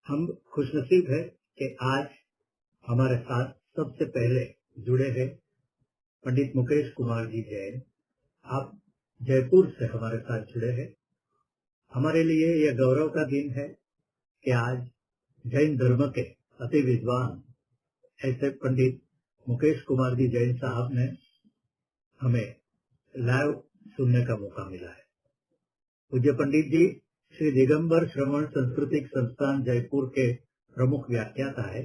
हम खुशनसीब है कि आज हमारे साथ सबसे पहले जुड़े हैं पंडित मुकेश कुमार जी जैन। आप जयपुर से हमारे साथ जुड़े हैं। हमारे लिए यह गौरव का दिन है कि आज जैन धर्म के अति विद्वान ऐसे पंडित मुकेश कुमार जी जैन साहब ने हमें लाइव सुनने का मौका मिला है। पूज्य पंडित जी श्री दिगंबर श्रवण सांस्कृतिक संस्थान जयपुर के प्रमुख व्याख्याता है।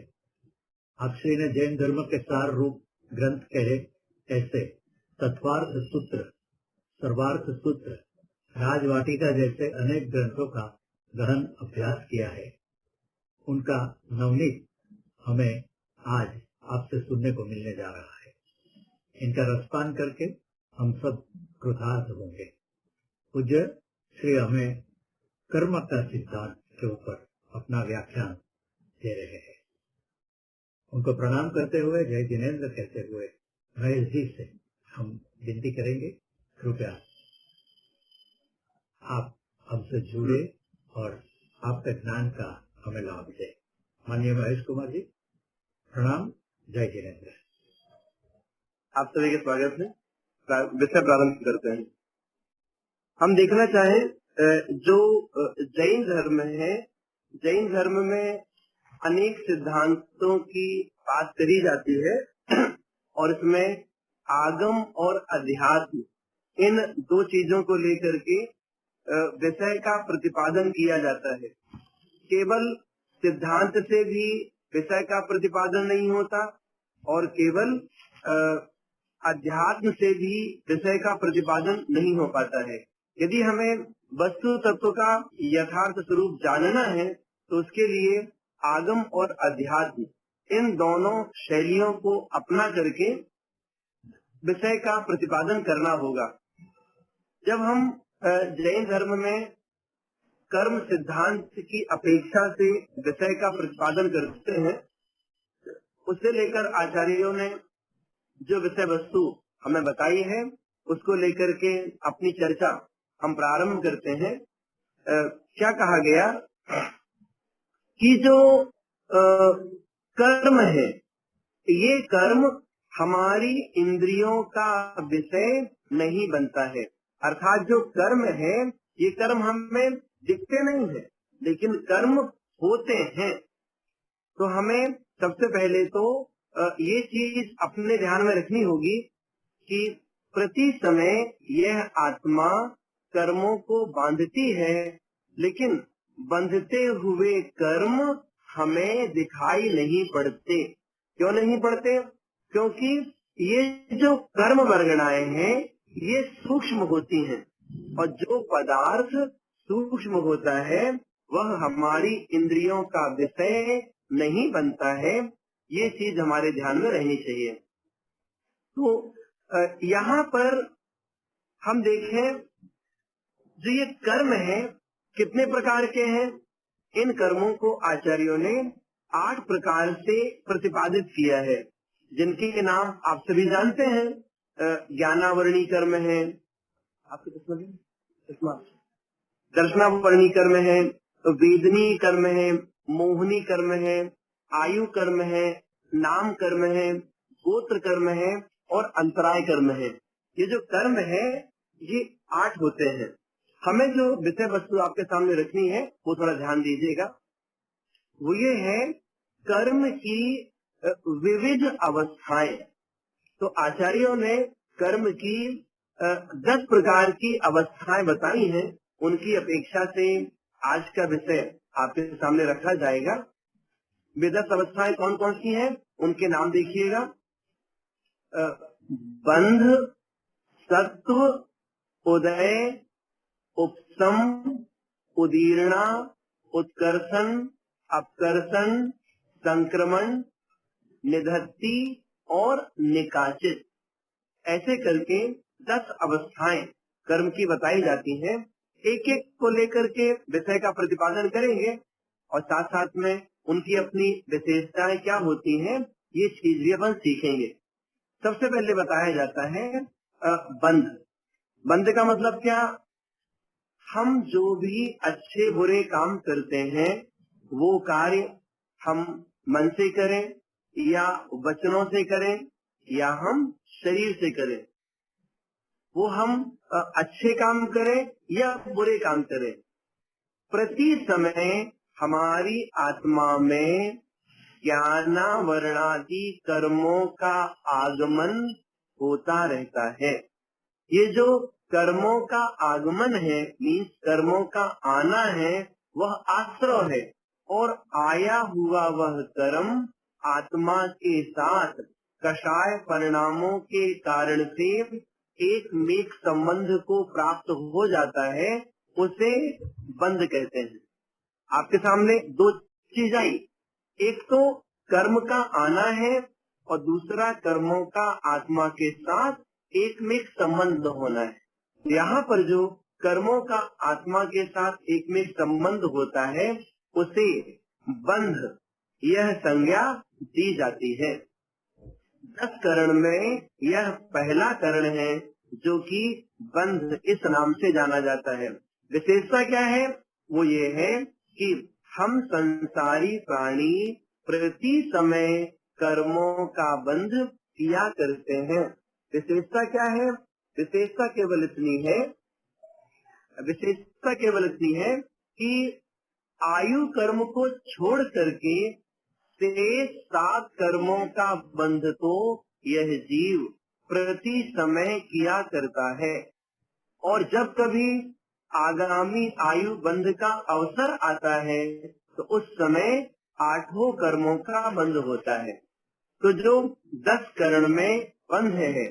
आप श्री ने जैन धर्म के सार रूप ग्रंथ कहे ऐसे तत्वार्थ सूत्र, सर्वार्थ सूत्र, राजवाटिका जैसे अनेक ग्रंथों का गहन अभ्यास किया है। उनका नवनीत हमें आज आपसे सुनने को मिलने जा रहा है। इनका रसपान करके हम सब कृतार्थ होंगे। पूज्य श्री हमें कर्म का सिद्धांत के ऊपर अपना व्याख्यान दे रहे हैं। उनको प्रणाम करते हुए, जय जिनेन्द्र कहते हुए महेश जी से हम विनती करेंगे, कृपया आप हमसे जुड़े और आपके ज्ञान का हमें लाभ दे। माननीय महेश कुमार जी, प्रणाम, जय जिनेन्द्र। आप सभी के स्वागत है। विषय प्रारंभ करते हैं। हम देखना चाहें जो जैन धर्म है, जैन धर्म में अनेक सिद्धांतों की बात करी जाती है और इसमें आगम और अध्यात्म, इन दो चीजों को लेकर के विषय का प्रतिपादन किया जाता है। केवल सिद्धांत से भी विषय का प्रतिपादन नहीं होता और केवल अध्यात्म से भी विषय का प्रतिपादन नहीं हो पाता है। यदि हमें वस्तु तत्व का यथार्थ स्वरूप जानना है तो उसके लिए आगम और अध्यात्म, इन दोनों शैलियों को अपना करके विषय का प्रतिपादन करना होगा। जब हम जैन धर्म में कर्म सिद्धांत की अपेक्षा से विषय का प्रतिपादन करते हैं, उससे लेकर आचार्यों ने जो विषय वस्तु हमें बताई है उसको लेकर के अपनी चर्चा हम प्रारंभ करते हैं। क्या कहा गया कि जो कर्म है, ये कर्म हमारी इंद्रियों का विषय नहीं बनता है। अर्थात जो कर्म है, ये कर्म हमें दिखते नहीं है, लेकिन कर्म होते हैं। तो हमें सबसे पहले तो ये चीज अपने ध्यान में रखनी होगी कि प्रति समय यह आत्मा कर्मों को बांधती है, लेकिन बंधते हुए कर्म हमें दिखाई नहीं पड़ते। क्यों नहीं पड़ते? क्योंकि ये जो कर्म वर्गणाएं हैं ये सूक्ष्म होती हैं और जो पदार्थ सूक्ष्म होता है वह हमारी इंद्रियों का विषय नहीं बनता है। ये चीज हमारे ध्यान में रहनी चाहिए। तो यहाँ पर हम देखें, जो ये कर्म है कितने प्रकार के हैं। इन कर्मों को आचार्यों ने 8 प्रकार से प्रतिपादित किया है, जिनके नाम आप सभी जानते हैं। ज्ञानावरणी कर्म है, आपके दर्शनावरणी कर्म है, वेदनी कर्म है, मोहनी कर्म है, आयु कर्म है, नाम कर्म है, गोत्र कर्म है और अंतराय कर्म है। ये जो कर्म है ये 8 होते हैं। हमें जो विषय वस्तु आपके सामने रखनी है वो थोड़ा ध्यान दीजिएगा। वो ये है कर्म की विविध अवस्थाएं। तो आचार्यों ने कर्म की 10 प्रकार की अवस्थाएं बताई हैं। उनकी अपेक्षा से आज का विषय आपके सामने रखा जाएगा। वे 10 अवस्थाएं कौन कौन सी हैं उनके नाम देखिएगा। बंध, सत्व, उदय, उपसम, उदीर्णा, उत्कर्षण, अपकर्षण, संक्रमण, निधत्ति और निकाचित। ऐसे करके 10 अवस्थाएं कर्म की बताई जाती हैं। एक एक को लेकर के विषय का प्रतिपादन करेंगे और साथ साथ में उनकी अपनी विशेषताएं क्या होती हैं ये चीज भी अपन सीखेंगे। सबसे पहले बताया जाता है बंध। बंध का मतलब क्या? हम जो भी अच्छे बुरे काम करते हैं वो कार्य हम मन से करें या वचनों से करें या हम शरीर से करें, वो हम अच्छे काम करें या बुरे काम करें, प्रति समय हमारी आत्मा में ज्ञाना वर्णादि कर्मों का आगमन होता रहता है। ये जो कर्मों का आगमन है, मीन्स कर्मों का आना है, वह आश्रय है, और आया हुआ वह कर्म आत्मा के साथ कषाय परिणामों के कारण से एक मेक संबंध को प्राप्त हो जाता है, उसे बंध कहते हैं। आपके सामने दो चीज आई, एक तो कर्म का आना है और दूसरा कर्मों का आत्मा के साथ एक मेक संबंध होना है। यहाँ पर जो कर्मों का आत्मा के साथ एक मेक संबंध होता है, उसे बंध यह संज्ञा दी जाती है। 10 करण में यह पहला करण है जो कि बंध इस नाम से जाना जाता है। विशेषता क्या है? वो ये है कि हम संसारी प्राणी प्रति समय कर्मों का बंध किया करते हैं। विशेषता क्या है? विशेषता केवल इतनी है कि आयु कर्म को छोड़ करके शेष 7 कर्मों का बंध तो यह जीव प्रति समय किया करता है, और जब कभी आगामी आयु बंध का अवसर आता है तो उस समय 8 कर्मों का बंध होता है। तो जो 10 करण में बंध है,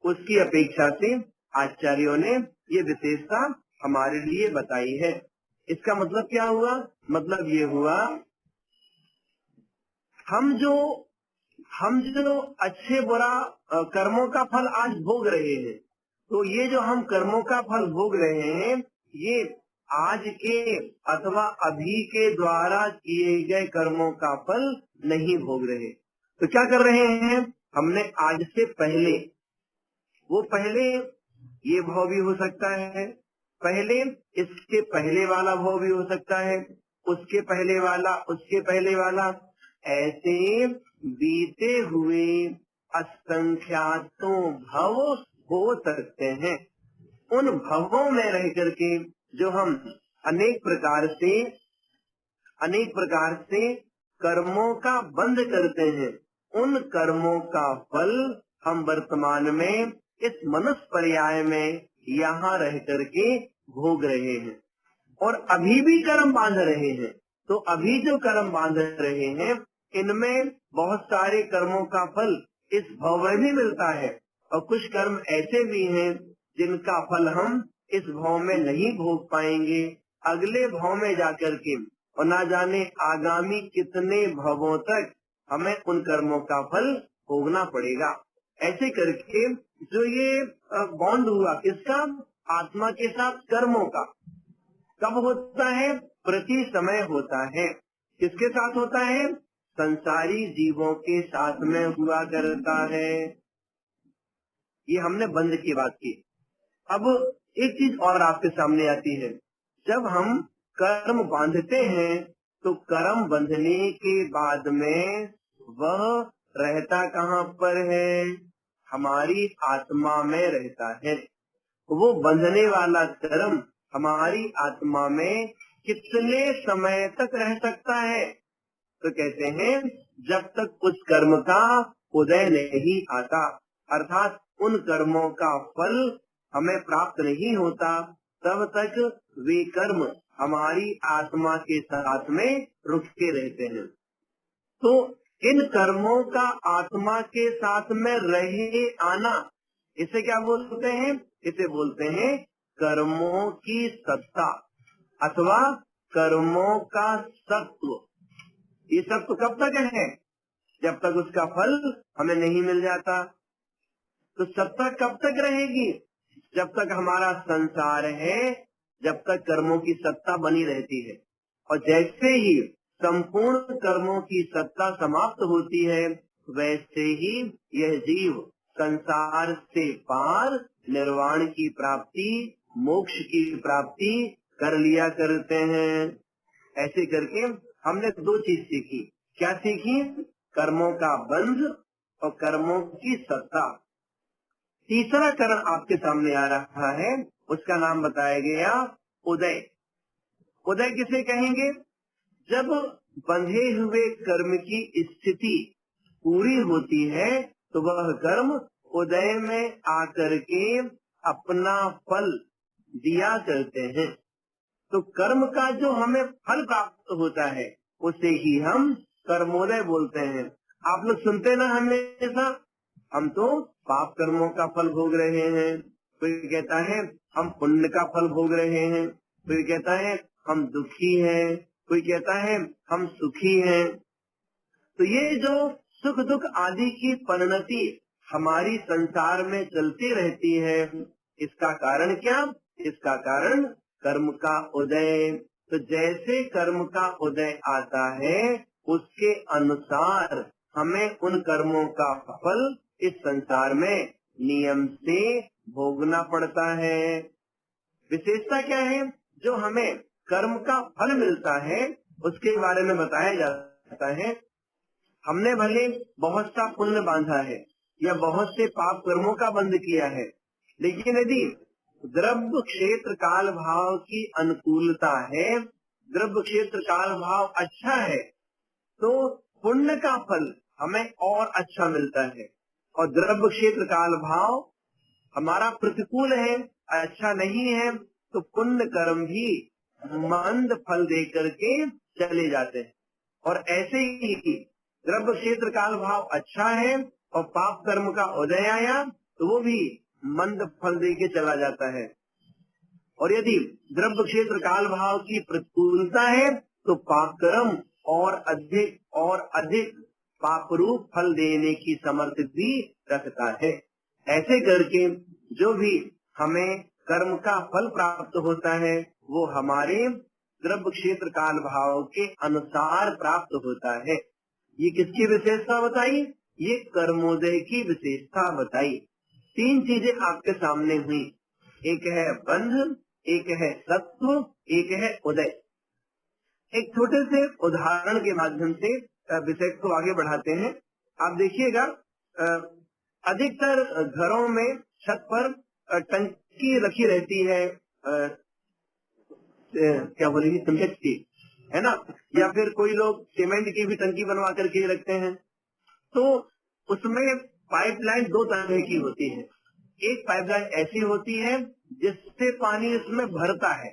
उसकी अपेक्षा से आचार्यों ने ये विशेषता हमारे लिए बताई है। इसका मतलब क्या हुआ? मतलब ये हुआ, हम जो अच्छे बुरा कर्मों का फल आज भोग रहे हैं, तो ये जो हम कर्मों का फल भोग रहे हैं, ये आज के अथवा अभी के द्वारा किए गए कर्मों का फल नहीं भोग रहे। तो क्या कर रहे हैं? हमने आज से पहले, वो पहले ये भाव भी हो सकता है, पहले इसके पहले वाला भाव भी हो सकता है, उसके पहले वाला, उसके पहले वाला, ऐसे बीते हुए असंख्यातों भव हो सकते हैं। उन भवों में रह करके जो हम अनेक प्रकार से कर्मों का बंध करते हैं, उन कर्मों का फल हम वर्तमान में इस मनुष्य पर्याय में यहाँ रह करके भोग रहे हैं, और अभी भी कर्म बांध रहे हैं। तो अभी जो कर्म बांध रहे हैं, इनमें बहुत सारे कर्मों का फल इस भाव में भी मिलता है, और कुछ कर्म ऐसे भी हैं जिनका फल हम इस भाव में नहीं भोग पाएंगे, अगले भाव में जाकर के, और ना जाने आगामी कितने भावों तक हमें उन कर्मों का फल भोगना पड़ेगा। ऐसे करके जो ये बॉन्ड हुआ, किसका? आत्मा के साथ कर्मों का। कब होता है? प्रति समय होता है। किसके साथ होता है? संसारी जीवों के साथ में हुआ करता है। ये हमने बंध की बात की। अब एक चीज और आपके सामने आती है, जब हम कर्म बांधते हैं तो कर्म बंधने के बाद में वह रहता कहाँ पर है? हमारी आत्मा में रहता है। वो बंधने वाला कर्म हमारी आत्मा में कितने समय तक रह सकता है? तो कहते हैं, जब तक उस कर्म का उदय नहीं आता, अर्थात उन कर्मों का फल हमें प्राप्त नहीं होता, तब तक वे कर्म हमारी आत्मा के साथ में रुके रहते हैं। तो इन कर्मों का आत्मा के साथ में रहे आना, इसे क्या बोलते हैं? इसे बोलते हैं कर्मों की सत्ता अथवा कर्मों का सत्व। ये सत्व कब तक है? जब तक उसका फल हमें नहीं मिल जाता। तो सत्ता कब तक रहेगी? जब तक हमारा संसार है, जब तक कर्मों की सत्ता बनी रहती है। और जैसे ही संपूर्ण कर्मों की सत्ता समाप्त होती है, वैसे ही यह जीव संसार से पार निर्वाण की प्राप्ति, मोक्ष की प्राप्ति कर लिया करते हैं। ऐसे करके हमने दो चीज सीखी। क्या सीखी? कर्मों का बंध और कर्मों की सत्ता। तीसरा करण आपके सामने आ रहा है, उसका नाम बताया गया उदय। उदय किसे कहेंगे? जब बंधे हुए कर्म की स्थिति पूरी होती है तो वह कर्म उदय में आकर के अपना फल दिया करते हैं। तो कर्म का जो हमें फल प्राप्त होता है उसे ही हम कर्मोदय बोलते हैं। आप लोग सुनते ना हमेशा, हम तो पाप कर्मों का फल भोग रहे हैं, कोई कहता है हम पुण्य का फल भोग रहे हैं, कोई कहता है हम दुखी हैं, कोई कहता है हम सुखी हैं। तो ये जो सुख दुख आदि की परिणति हमारी संसार में चलती रहती है, इसका कारण क्या? इसका कारण कर्म का उदय। तो जैसे कर्म का उदय आता है उसके अनुसार हमें उन कर्मों का फल इस संसार में नियम से भोगना पड़ता है। विशेषता क्या है? जो हमें कर्म का फल मिलता है उसके बारे में बताया जाता है। हमने भले बहुत सा पुण्य बांधा है या बहुत से पाप कर्मों का बंध किया है, लेकिन यदि द्रव्य क्षेत्र काल भाव की अनुकूलता है, द्रव्य क्षेत्र काल भाव अच्छा है, तो पुण्य का फल हमें और अच्छा मिलता है। और द्रव्य क्षेत्र काल भाव हमारा प्रतिकूल है, अच्छा नहीं है, तो पुण्य कर्म भी मंद फल दे करके चले जाते हैं। और ऐसे ही द्रव्य क्षेत्र काल भाव अच्छा है और पाप कर्म का उदय आया तो वो भी मंद फल दे के चला जाता है। और यदि द्रव्य क्षेत्र काल भाव की प्रतिकूलता है तो पाप कर्म और अधिक पाप रूप फल देने की समर्थ भी रखता है। ऐसे करके जो भी हमें कर्म का फल प्राप्त होता है वो हमारे द्रव्य क्षेत्र काल भाव के अनुसार प्राप्त होता है। ये किसकी विशेषता बताई? ये कर्मोदय की विशेषता बताई। तीन चीजें आपके सामने हुई, एक है बंध, एक है सत्व, एक है उदय। एक छोटे से उदाहरण के माध्यम से विषय को आगे बढ़ाते हैं। आप देखिएगा, अधिकतर घरों में छत पर टंकी रखी रहती है, क्या बोलेंगे, सिंटेक्स की, है ना, या फिर कोई लोग सीमेंट की भी टंकी बनवा करके रखते हैं। तो उसमें पाइपलाइन दो तरह की होती है। एक पाइपलाइन ऐसी होती है जिससे पानी उसमें भरता है,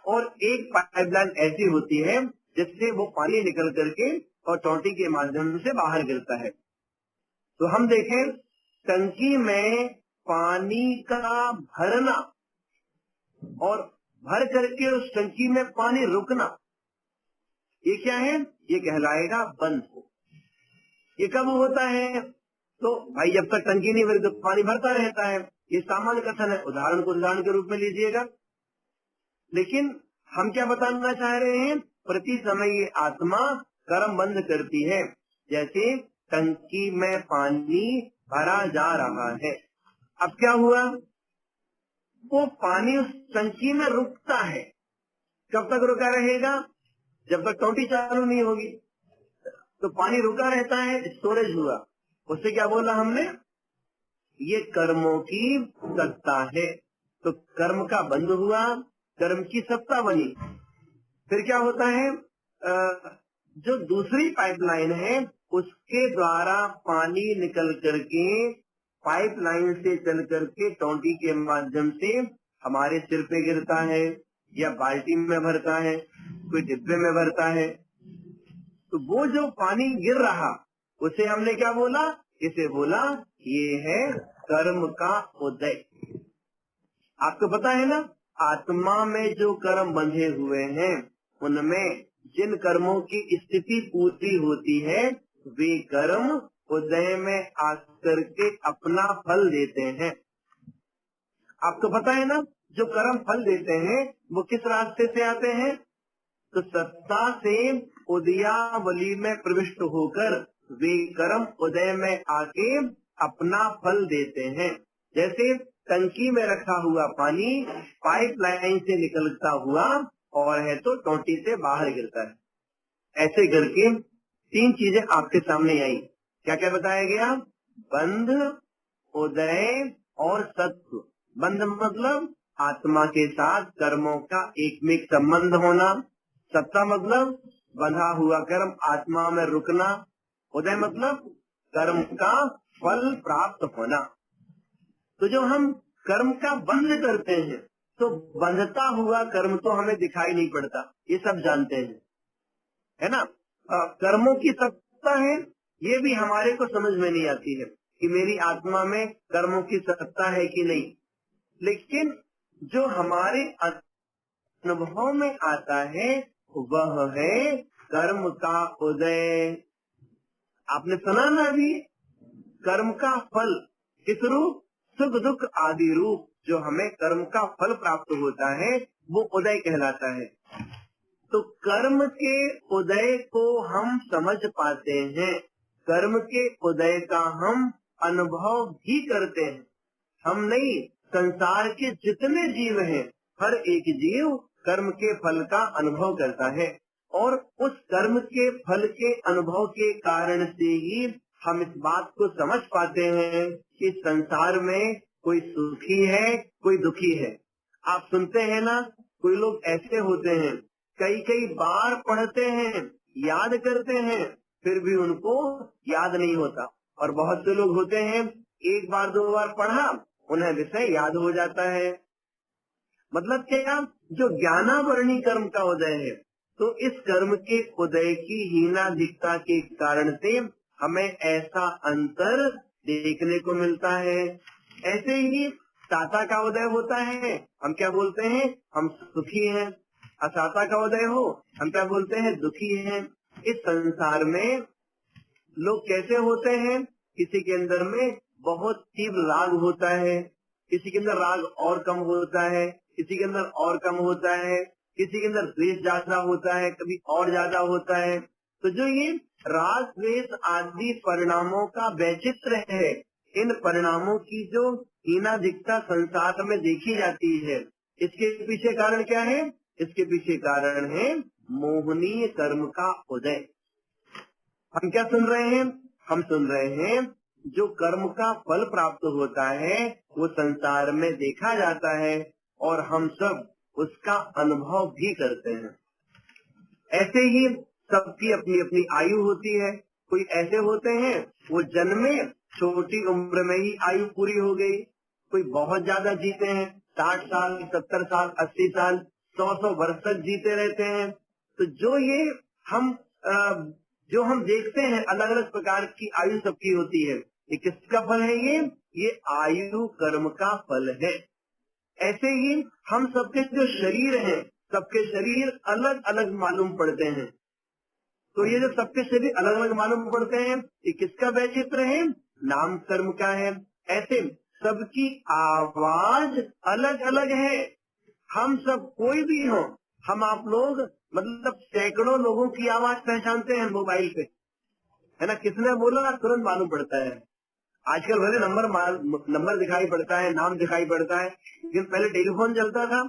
और एक पाइपलाइन ऐसी होती है जिससे वो पानी निकल करके और टोटी के माध्यम से बाहर गिरता है। तो हम देखें, टंकी में पानी का भरना और भर करके उस टंकी में पानी रुकना, ये क्या है? ये कहलाएगा बंध। ये कब होता है? तो भाई जब तक टंकी नहीं भरी तो पानी भरता रहता है, ये सामान्य कथन है, उदाहरण को उदाहरण के रूप में लीजिएगा। लेकिन हम क्या बताना चाह रहे हैं? प्रति समय ये आत्मा कर्म बंद करती है। जैसे टंकी में पानी भरा जा रहा है, अब क्या हुआ? वो पानी उस टंकी में रुकता है। कब तक रुका रहेगा? जब तक टोटी चालू नहीं होगी। तो पानी रुका रहता है, स्टोरेज हुआ। उससे क्या बोला हमने? ये कर्मों की सत्ता है। तो कर्म का बंध हुआ, कर्म की सत्ता बनी। फिर क्या होता है? जो दूसरी पाइपलाइन है उसके द्वारा पानी निकल करके पाइपलाइन से चल करके टोंटी के माध्यम से हमारे सिर पे गिरता है, या बाल्टी में भरता है, कोई डिब्बे में भरता है। तो वो जो पानी गिर रहा उसे हमने क्या बोला? इसे बोला ये है कर्म का उदय। आपको पता है ना, आत्मा में जो कर्म बंधे हुए हैं उनमें जिन कर्मों की स्थिति पूरी होती है वे कर्म उदय में आकर के अपना फल देते हैं। आपको पता है ना, जो कर्म फल देते हैं वो किस रास्ते से आते हैं? तो सत्ता से उदयावली में प्रविष्ट होकर वे कर्म उदय में आके अपना फल देते हैं। जैसे टंकी में रखा हुआ पानी पाइपलाइन से निकलता हुआ और है तो टोटी से बाहर गिरता है। ऐसे करके 3 चीजें आपके सामने आई। क्या क्या बताया गया? बंध, उदय और सत्व। बंध मतलब आत्मा के साथ कर्मों का एकमिक संबंध होना। सत्ता मतलब बंधा हुआ कर्म आत्मा में रुकना। उदय मतलब कर्म का फल प्राप्त होना। तो जो हम कर्म का बंध करते हैं तो बंधता हुआ कर्म तो हमें दिखाई नहीं पड़ता, ये सब जानते हैं, है ना। कर्मों की सत्ता है ये भी हमारे को समझ में नहीं आती है कि मेरी आत्मा में कर्मों की सत्ता है कि नहीं। लेकिन जो हमारे अनुभव में आता है वह है कर्म का उदय। आपने सुना ना अभी, कर्म का फल किस रूप? सुख दुख आदि रूप जो हमें कर्म का फल प्राप्त होता है वो उदय कहलाता है। तो कर्म के उदय को हम समझ पाते हैं, कर्म के उदय का हम अनुभव भी करते हैं। हम नहीं, संसार के जितने जीव हैं हर एक जीव कर्म के फल का अनुभव करता है। और उस कर्म के फल के अनुभव के कारण से ही हम इस बात को समझ पाते हैं कि संसार में कोई सुखी है कोई दुखी है। आप सुनते हैं ना, कोई लोग ऐसे होते हैं कई कई बार पढ़ते हैं, याद करते हैं, फिर भी उनको याद नहीं होता। और बहुत से लोग होते हैं एक बार 2 बार पढ़ा उन्हें विषय याद हो जाता है। मतलब क्या? जो ज्ञानावरणी कर्म का उदय है, तो इस कर्म के उदय की हीनाधिकता के कारण से हमें ऐसा अंतर देखने को मिलता है। ऐसे ही साता का उदय होता है, हम क्या बोलते हैं? हम सुखी हैं। असाता का उदय हो, हम क्या बोलते हैं? दुखी हैं। इस संसार में लोग कैसे होते हैं? किसी के अंदर में बहुत तीव्र राग होता है, किसी के अंदर राग और कम होता है, किसी के अंदर और कम होता है, किसी के अंदर द्वेष ज्यादा होता है, कभी और ज्यादा होता है। तो जो ये राग द्वेष आदि परिणामों का वैचित्र है, इन परिणामों की जो हीनाधिकता संसार में देखी जाती है, इसके पीछे कारण क्या है? इसके पीछे कारण है मोहनीय कर्म का उदय। हम क्या सुन रहे हैं? हम सुन रहे हैं जो कर्म का फल प्राप्त होता है वो संसार में देखा जाता है और हम सब उसका अनुभव भी करते हैं। ऐसे ही सबकी अपनी अपनी आयु होती है। कोई ऐसे होते हैं वो जन्मे छोटी उम्र में ही आयु पूरी हो गई, कोई बहुत ज्यादा जीते हैं, 60 साल 70 साल 80 साल 100 वर्ष तक जीते रहते हैं। तो जो हम देखते हैं अलग अलग प्रकार की आयु सबकी होती है, ये किसका फल है? ये आयु कर्म का फल है। ऐसे ही हम सबके जो शरीर हैं, सबके शरीर अलग अलग मालूम पड़ते हैं। तो ये जो सबके शरीर अलग अलग मालूम पड़ते हैं, ये किसका वैचित्र है? नाम कर्म का है। ऐसे सबकी आवाज अलग अलग है। हम सब कोई भी हो, हम आप लोग मतलब सैकड़ों लोगों की आवाज पहचानते हैं मोबाइल पे, है ना। किसने बोला तुरंत मालूम पड़ता है। आजकल भले नंबर दिखाई पड़ता है, नाम दिखाई पड़ता है, लेकिन पहले टेलीफोन चलता था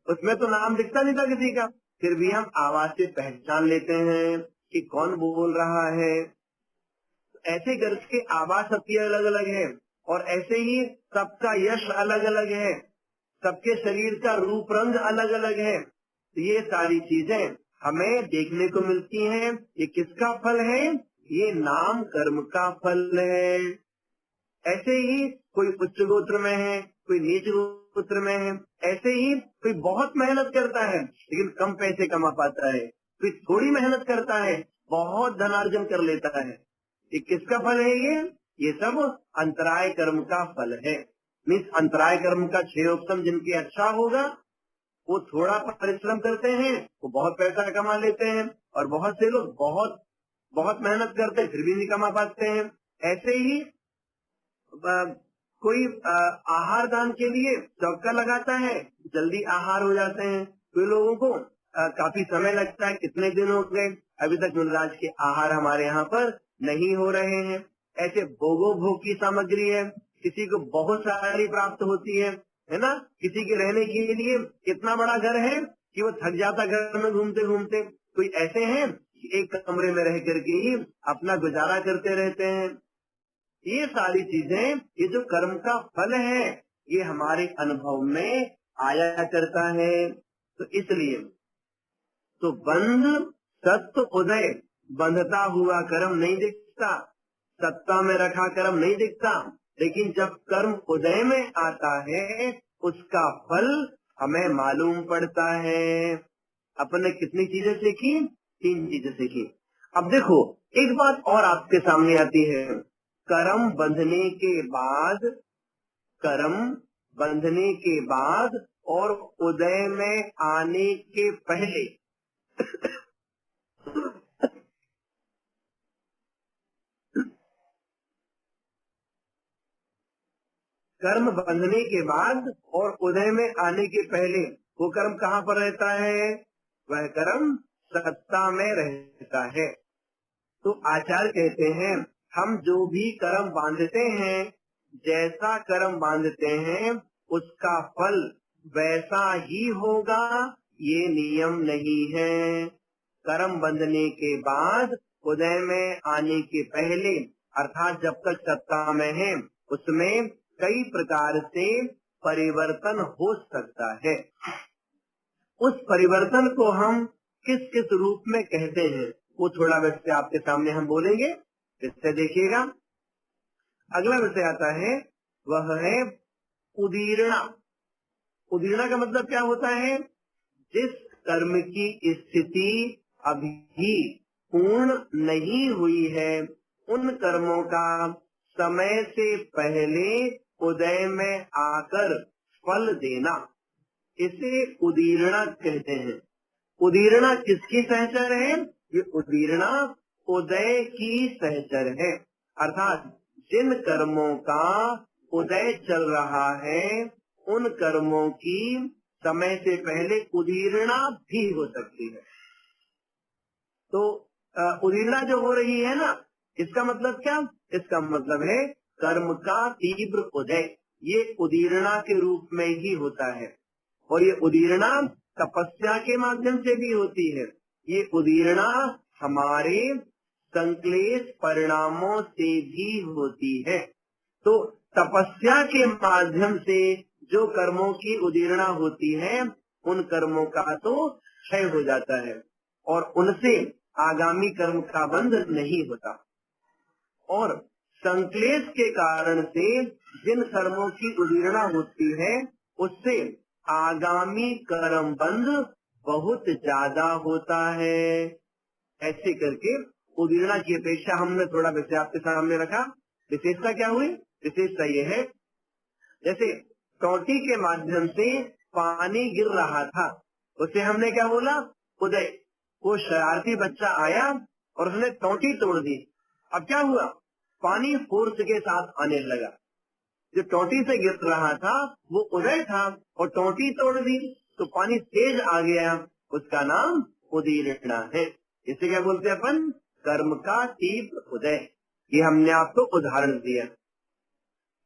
उसमें तो नाम दिखता नहीं था किसी का, फिर भी हम आवाज से पहचान लेते हैं कि कौन बोल रहा है। ऐसे करके आवाज सबकी अलग अलग है और ऐसे ही सबका यश अलग अलग है, सबके शरीर का रूप रंग अलग अलग है। तो ये सारी चीजें हमें देखने को मिलती हैं। ये किसका फल है? ये नाम कर्म का फल है। ऐसे ही कोई उच्च गोत्र में है, कोई नीच गोत्र में है। ऐसे ही कोई बहुत मेहनत करता है लेकिन कम पैसे कमा पाता है, कोई थोड़ी मेहनत करता है बहुत धनार्जन कर लेता है। ये किसका फल है? ये सब अंतराय कर्म का फल है। मीन्स अंतराय कर्म का 6 उपसम जिनके अच्छा होगा वो थोड़ा परिश्रम करते हैं, वो बहुत पैसा कमा लेते हैं, और बहुत से लोग बहुत बहुत मेहनत करते हैं फिर भी नहीं कमा पाते हैं। ऐसे ही कोई आहार दान के लिए चौका लगाता है, जल्दी आहार हो जाते हैं। कोई लोगों को काफी समय लगता है, कितने दिन हो गए अभी तक मुनराज के आहार हमारे यहाँ पर नहीं हो रहे हैं। ऐसे भोगो भोग की सामग्री है, किसी को बहुत सारी प्राप्त होती है ना। किसी के रहने के लिए इतना बड़ा घर है कि वो थक जाता घर में घूमते घूमते। कोई ऐसे हैं एक कमरे में रह करके ही अपना गुजारा करते रहते हैं। ये सारी चीजें, ये जो कर्म का फल है, ये हमारे अनुभव में आया करता है। तो इसलिए तो बंध सत्य उदय, बंधता हुआ कर्म नहीं दिखता, सत्ता में रखा कर्म नहीं दिखता, लेकिन जब कर्म उदय में आता है उसका फल हमें मालूम पड़ता है। अपने कितनी चीजें सीखी? 3 चीजें सीखी। अब देखो एक बात और आपके सामने आती है, कर्म बंधने के बाद, कर्म बंधने के बाद और उदय में आने के पहले कर्म बंधने के बाद और उदय में आने के पहले वो कर्म कहाँ पर रहता है? वह कर्म सत्ता में रहता है। तो आचार्य कहते हैं हम जो भी कर्म बांधते हैं, जैसा कर्म बांधते हैं उसका फल वैसा ही होगा, ये नियम नहीं है। कर्म बंधने के बाद उदय में आने के पहले, अर्थात जब तक सत्ता में है, उसमें कई प्रकार से परिवर्तन हो सकता है। उस परिवर्तन को हम किस किस रूप में कहते हैं वो थोड़ा वैसे आपके सामने हम बोलेंगे, इससे देखिएगा। अगला विषय आता है, वह है उदीर्णा। उदीर्णा का मतलब क्या होता है? जिस कर्म की स्थिति अभी पूर्ण नहीं हुई है, उन कर्मों का समय से पहले उदय में आकर फल देना, इसे उदीर्णा कहते हैं। उदीर्णा किसकी सहचर है? ये उदीर्णा उदय की सहचर है। अर्थात जिन कर्मों का उदय चल रहा है, उन कर्मों की समय से पहले उदीर्णा भी हो सकती है। तो उदीर्णा जो हो रही है ना, इसका मतलब क्या? इसका मतलब है कर्म का तीव्र उदय, ये उदीर्णा के रूप में ही होता है। और ये उदीर्णा तपस्या के माध्यम से भी होती है। ये उदीर्णा हमारे संक्लेश परिणामों से भी होती है। तो तपस्या के माध्यम से जो कर्मों की उदीर्णा होती है, उन कर्मों का तो क्षय हो जाता है और उनसे आगामी कर्म का बंध नहीं होता। और संक्लेश के कारण से जिन कर्मों की उदीर्णा होती है, उससे आगामी कर्म बंध बहुत ज्यादा होता है। ऐसे करके उदीर्णा की अपेक्षा हमने थोड़ा वैसे आपके सामने रखा। विशेषता क्या हुई? विशेषता ये है, जैसे टोटी के माध्यम से पानी गिर रहा था, उसे हमने क्या बोला? उदय। वो शरारती बच्चा आया और उसने टोटी तोड़ दी। अब क्या हुआ? पानी फोर्स के साथ आने लगा। जो टोटी से गिर रहा था वो उदय था, और टोटी तोड़ दी तो पानी तेज आ गया, उसका नाम उदीर्णा है। इसे क्या बोलते हैं अपन? कर्म का तीव्र उदय। ये हमने आपको उदाहरण दिया।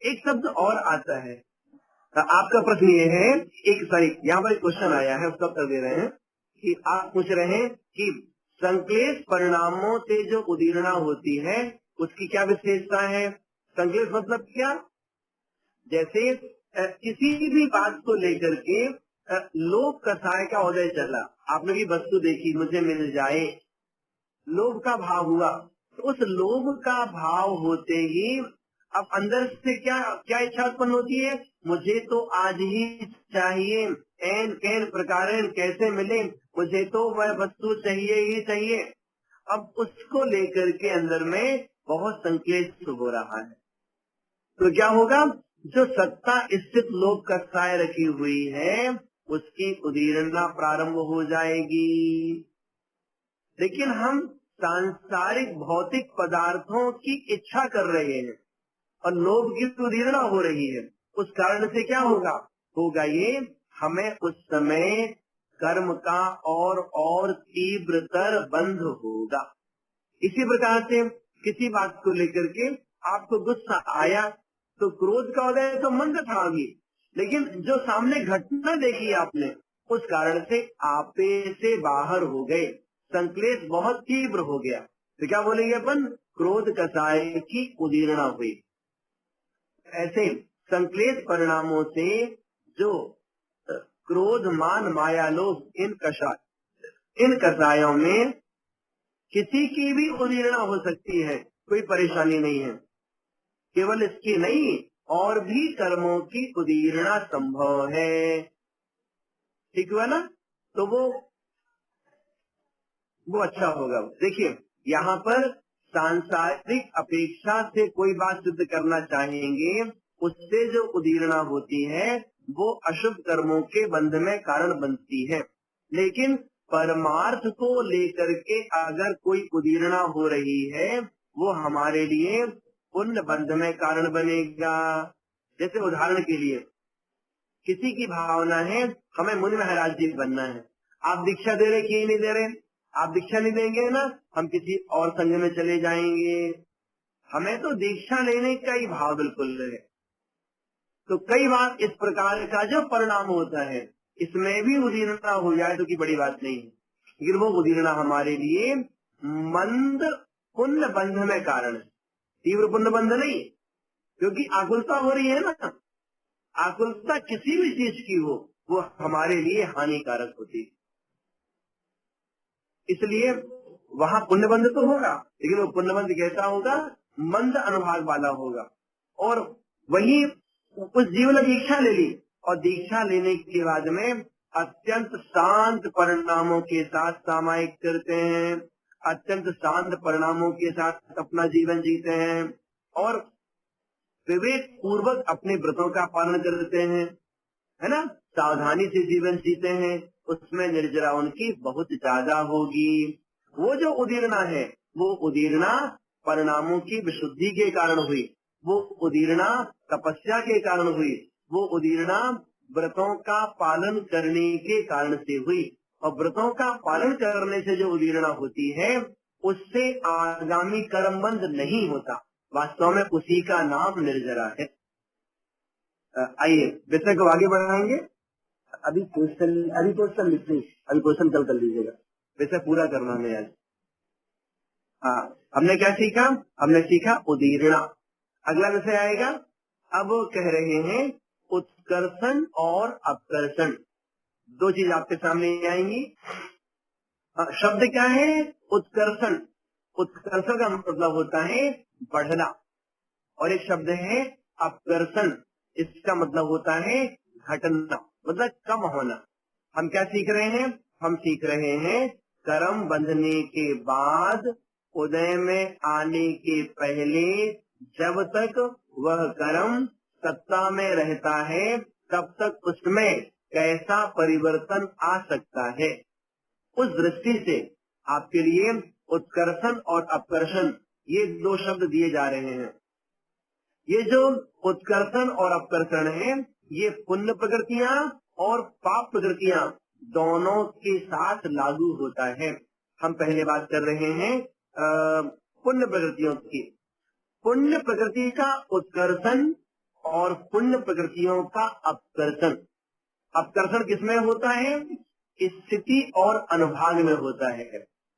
एक शब्द और आता है, आपका प्रश्न ये है, एक सॉरी यहाँ पर क्वेश्चन आया है, उसका उत्तर दे रहे हैं कि आप पूछ रहे हैं कि संक्लेश परिणामों से जो उदीर्णा होती है उसकी क्या विशेषता है? संक्लेश मतलब क्या? जैसे किसी भी बात को लेकर के लोभ कसाय का उदय चला, आपने भी वस्तु देखी, मुझे मिल जाए, लोभ का भाव हुआ, तो उस लोभ का भाव होते ही अब अंदर से क्या क्या इच्छा उत्पन्न होती है? मुझे तो आज ही चाहिए, एन कैन प्रकारेण कैसे मिले, मुझे तो वह वस्तु चाहिए ही चाहिए। अब उसको लेकर के अंदर में बहुत संकेत हो रहा है, तो क्या होगा? जो सत्ता स्थित लोभ कसाय रखी हुई है उसकी उदीर्णा प्रारंभ हो जाएगी। लेकिन हम सांसारिक भौतिक पदार्थों की इच्छा कर रहे हैं और लोभ की उदीर्णा हो रही है, उस कारण से क्या होगा? होगा ये, हमें उस समय कर्म का और तीव्रतर बंध होगा। इसी प्रकार से किसी बात को लेकर के आपको गुस्सा आया तो क्रोध का उदय तो मंद था अभी, लेकिन जो सामने घटना देखी आपने, उस कारण से आपे से बाहर हो गए, संक्लेश बहुत तीव्र हो गया, तो क्या बोलेंगे अपन? क्रोध कसाय की उदीर्णा हुई। ऐसे संक्लेश परिणामों से जो क्रोध, मान, माया, लोभ, इन कसायों में किसी की भी उदीर्णा हो सकती है, कोई परेशानी नहीं है। केवल इसकी नहीं, और भी कर्मों की उदीर्णा संभव है। ठीक हुआ ना? तो वो अच्छा होगा। देखिए, यहाँ पर सांसारिक अपेक्षा से कोई बात सिद्ध करना चाहेंगे, उससे जो उदीर्णा होती है वो अशुभ कर्मों के बंध में कारण बनती है। लेकिन परमार्थ को लेकर के अगर कोई उदीर्णा हो रही है, वो हमारे लिए पुण्य बंध में कारण बनेगा। जैसे उदाहरण के लिए, किसी की भावना है हमें मुनि महाराज जी बनना है, आप दीक्षा दे रहे कि नहीं दे रहे? आप दीक्षा नहीं देंगे ना, हम किसी और संघ में चले जाएंगे। हमें तो दीक्षा लेने का ही भाव बिल्कुल है। तो कई बार इस प्रकार का जो परिणाम होता है, इसमें भी उदीर्णा हो जाए तो की बड़ी बात नहीं है, लेकिन वो उदीर्णा हमारे लिए मंद पुण्य बंध में कारण है, तीव्र पुण्य बंध नहीं। क्योंकि आकुलता हो रही है ना, आकुलता किसी भी चीज की हो, वो हमारे लिए हानिकारक होती है। इसलिए वहाँ पुण्यबंध तो होगा, लेकिन वो पुण्यबंध कैसा होगा? मंद अनुभाग वाला होगा। और वही उस जीव ने दीक्षा ले ली, और दीक्षा लेने के बाद में अत्यंत शांत परिणामों के साथ सामायिक करते हैं, अत्यंत शांत परिणामों के साथ अपना जीवन जीते हैं, और विवेक पूर्वक अपने व्रतों का पालन करते हैं, है ना, सावधानी से जीवन जीते हैं, उसमें निर्जरा उनकी बहुत ज्यादा होगी। वो जो उदीर्णा है, वो उदीर्णा परिणामों की विशुद्धि के कारण हुई, वो उदीर्णा तपस्या के कारण हुई, वो उदीर्णा व्रतों का पालन करने के कारण से हुई। और व्रतों का पालन करने से जो उदीर्णा होती है, उससे आगामी कर्मबंध नहीं होता, वास्तव में उसी का नाम निर्जरा है। आइए विषय को आगे बढ़ाएंगे। अभी क्वेश्चन लिखिए, अभी क्वेश्चन कल कर लीजिएगा, विषय पूरा करना है आज। हाँ, हमने क्या सीखा? हमने सीखा उदीर्णा। अगला विषय आएगा, अब कह रहे हैं उत्कर्षण और अपकर्षण, दो चीज आपके सामने आएंगी। शब्द क्या है? उत्कर्षण। उत्कर्षण का मतलब होता है बढ़ना, और एक शब्द है अपकर्षण, इसका मतलब होता है घटना, मतलब कम होना। हम क्या सीख रहे हैं? हम सीख रहे हैं कर्म बंधने के बाद, उदय में आने के पहले, जब तक वह कर्म सत्ता में रहता है, तब तक उसमें कैसा परिवर्तन आ सकता है। उस दृष्टि से आपके लिए उत्कर्षण और अपकर्षण, ये दो शब्द दिए जा रहे हैं। ये जो उत्कर्षण और अपकर्षण है, ये पुण्य प्रकृतियां और पाप प्रकृतियां दोनों के साथ लागू होता है। हम पहले बात कर रहे हैं पुण्य प्रकृतियों की। पुण्य प्रकृति का उत्कर्षण और पुण्य प्रकृतियों का अपकर्षण। अपकर्षण किसमें होता है? स्थिति और अनुभाग में होता है।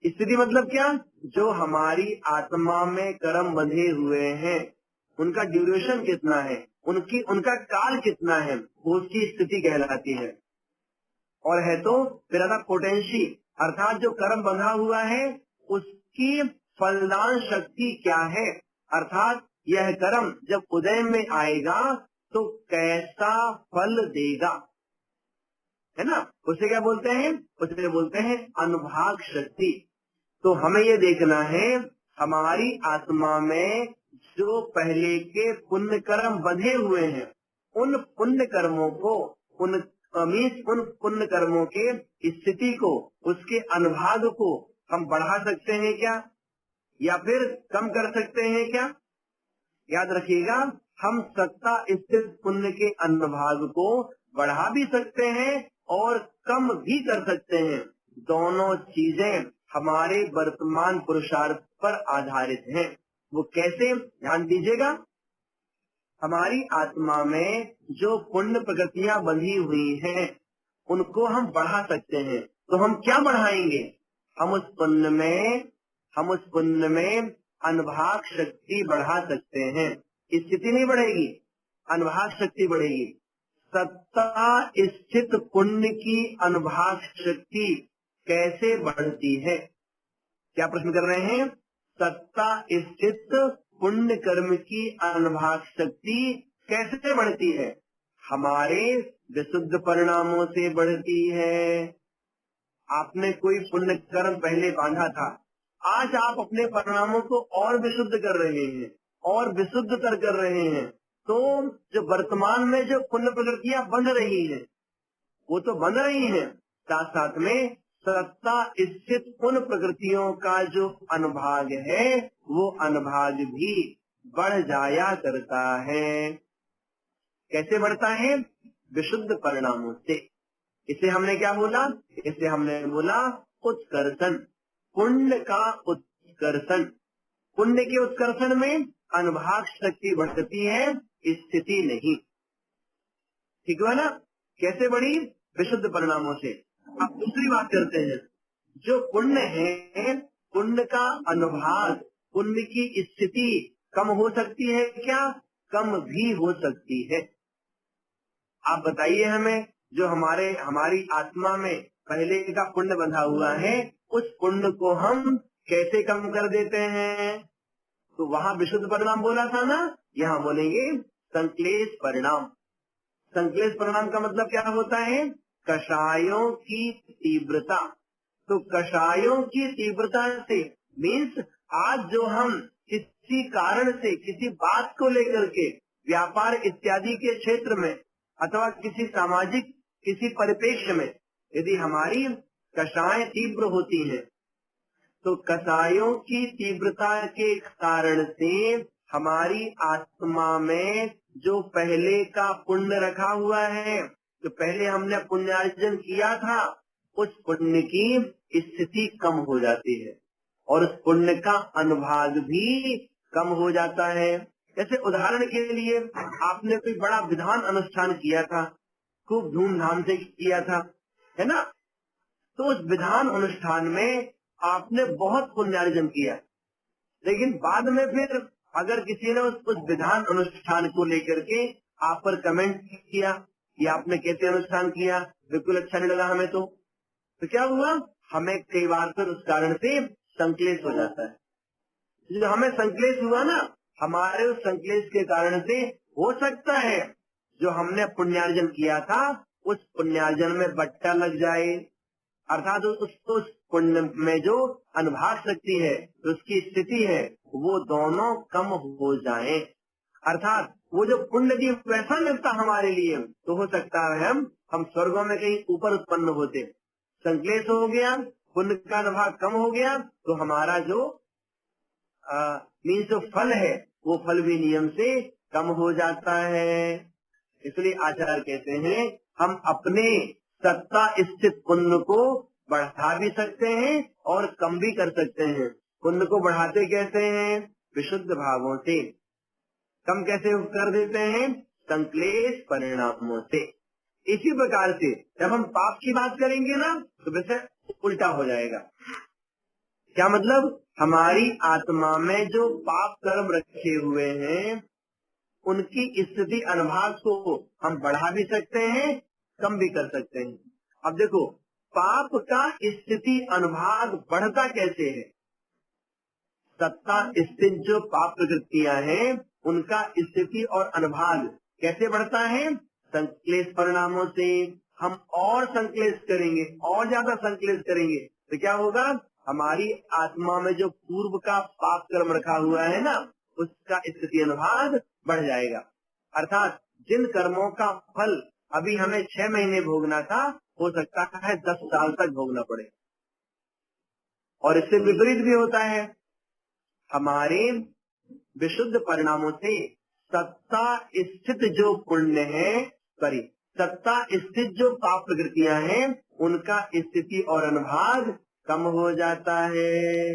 स्थिति मतलब क्या? जो हमारी आत्मा में कर्म बंधे हुए हैं, उनका ड्यूरेशन कितना है, उनका काल कितना है, वो उसकी स्थिति कहलाती है। और है तो फिर पोटेंशी, अर्थात जो कर्म बंधा हुआ है उसकी फलदान शक्ति क्या है, अर्थात यह कर्म जब उदय में आएगा तो कैसा फल देगा, है ना। उसे क्या बोलते हैं? उसे बोलते हैं अनुभाग शक्ति। तो हमें ये देखना है हमारी आत्मा में जो पहले के पुण्य कर्म बंधे हुए हैं, उन पुण्य कर्मों को, उन पुण्य कर्मों के स्थिति को, उसके अनुभाग को हम बढ़ा सकते हैं क्या, या फिर कम कर सकते हैं क्या? याद रखिएगा, हम सत्ता स्थित पुण्य के अनुभाग को बढ़ा भी सकते हैं और कम भी कर सकते हैं। दोनों चीजें हमारे वर्तमान पुरुषार्थ पर आधारित हैं। वो कैसे? ध्यान दीजिएगा, हमारी आत्मा में जो पुण्य प्रकृतियां बंधी हुई हैं, उनको हम बढ़ा सकते हैं। तो हम क्या बढ़ाएंगे? हम उस पुण्य में अनुभाग शक्ति बढ़ा सकते हैं। स्थिति नहीं बढ़ेगी, अनुभाग शक्ति बढ़ेगी। सत्ता स्थित पुण्य की अनुभाग शक्ति कैसे बढ़ती है? क्या प्रश्न कर रहे हैं? सत्ता स्थित पुण्य कर्म की अनुभाग शक्ति कैसे बढ़ती है? हमारे विशुद्ध परिणामों से बढ़ती है। आपने कोई पुण्य कर्म पहले बांधा था, आज आप अपने परिणामों को और विशुद्ध कर रहे हैं और विशुद्धतर कर रहे हैं, तो जो वर्तमान में जो पुण्य प्रवृत्तियां बन रही हैं वो तो बन रही हैं, साथ साथ में सत्ता स्थित उन प्रकृतियों का जो अनुभाग है वो अनुभाग भी बढ़ जाया करता है। कैसे बढ़ता है? विशुद्ध परिणामों से। इसे हमने क्या बोला? इसे हमने बोला उत्कर्षण, पुण्य का उत्कर्षण। पुण्य के उत्कर्षण में अनुभाग शक्ति बढ़ती है, स्थिति नहीं। ठीक है ना? कैसे बढ़ी? विशुद्ध परिणामों से। अब दूसरी बात करते हैं, जो पुण्य है, पुण्य का अनुभाग, पुण्य की स्थिति कम हो सकती है क्या? कम भी हो सकती है। आप बताइए हमें, जो हमारी आत्मा में पहले का पुण्य बंधा हुआ है, उस पुण्य को हम कैसे कम कर देते हैं? तो वहाँ विशुद्ध परिणाम बोला था ना, यहाँ बोलेंगे संक्लेश परिणाम। संक्लेश परिणाम का मतलब क्या होता है? कषायों की तीव्रता। तो कषायों की तीव्रता से मीन्स आज जो हम किसी कारण से, किसी बात को लेकर के व्यापार इत्यादि के क्षेत्र में अथवा किसी सामाजिक किसी परिप्रेक्ष्य में यदि हमारी कषाएं तीव्र होती हैं, तो कषायों की तीव्रता के कारण से हमारी आत्मा में जो पहले का पुण्य रखा हुआ है, जो पहले हमने पुण्यार्जन किया था, उस पुण्य की स्थिति कम हो जाती है और उस पुण्य का अनुभाग भी कम हो जाता है। जैसे उदाहरण के लिए आपने कोई बड़ा विधान अनुष्ठान किया था, खूब धूमधाम से किया था, है ना? तो उस विधान अनुष्ठान में आपने बहुत पुण्यार्जन किया, लेकिन बाद में फिर अगर किसी ने उस विधान अनुष्ठान को लेकर के आप पर कमेंट किया कि आपने कैसे अनुष्ठान किया, बिल्कुल अच्छा नहीं लगा हमें, तो क्या हुआ? हमें कई बार फिर उस कारण से संक्लेश हो जाता है। जो हमें संक्लेश हुआ ना, हमारे उस संक्लेश के कारण से हो सकता है जो हमने पुण्यार्जन किया था उस पुण्यार्जन में बट्टा लग जाए, अर्थात उस पुण्य में जो अनुभाग शक्ति है, उसकी स्थिति है, वो दोनों कम हो जाएं। अर्थात वो जो पुण्य की वैसा मिलता हमारे लिए, तो हो सकता है हम स्वर्गों में कहीं ऊपर उत्पन्न होते। संक्लेश हो गया, पुण्य का अनुभाग कम हो गया, तो हमारा जो मीन्स जो फल है वो फल भी नियम से कम हो जाता है। इसलिए आचार्य कहते हैं हम अपने सत्ता स्थित पुण्य को बढ़ा भी सकते हैं और कम भी कर सकते हैं। पुण्य को बढ़ाते कैसे हैं? विशुद्ध भावों से। कम कैसे कर देते हैं? संक्लेश परिणामों से। इसी प्रकार से जब हम पाप की बात करेंगे ना, तो वैसे उल्टा हो जाएगा। क्या मतलब? हमारी आत्मा में जो पाप कर्म रखे हुए हैं, उनकी स्थिति अनुभाग को हम बढ़ा भी सकते हैं, कम भी कर सकते हैं। अब देखो, पाप का स्थिति अनुभाग बढ़ता कैसे है? सत्ता स्थित जो पाप प्रकृतियां हैं, उनका स्थिति और अनुभाग कैसे बढ़ता है? संक्लेश परिणामों से। हम और संक्लेश करेंगे, और ज्यादा संक्लेश करेंगे, तो क्या होगा? हमारी आत्मा में जो पूर्व का पाप कर्म रखा हुआ है ना, उसका स्थिति अनुभाग बढ़ जाएगा। अर्थात जिन कर्मों का फल अभी हमें 6 महीने भोगना था, हो सकता है 10 साल तक भोगना पड़े। और इससे विपरीत भी होता है। हमारे विशुद्ध परिणामों से सत्ता स्थित जो पुण्य है, सत्ता स्थित जो पाप प्रकृतियां हैं, उनका स्थिति और अनुभाग कम हो जाता है।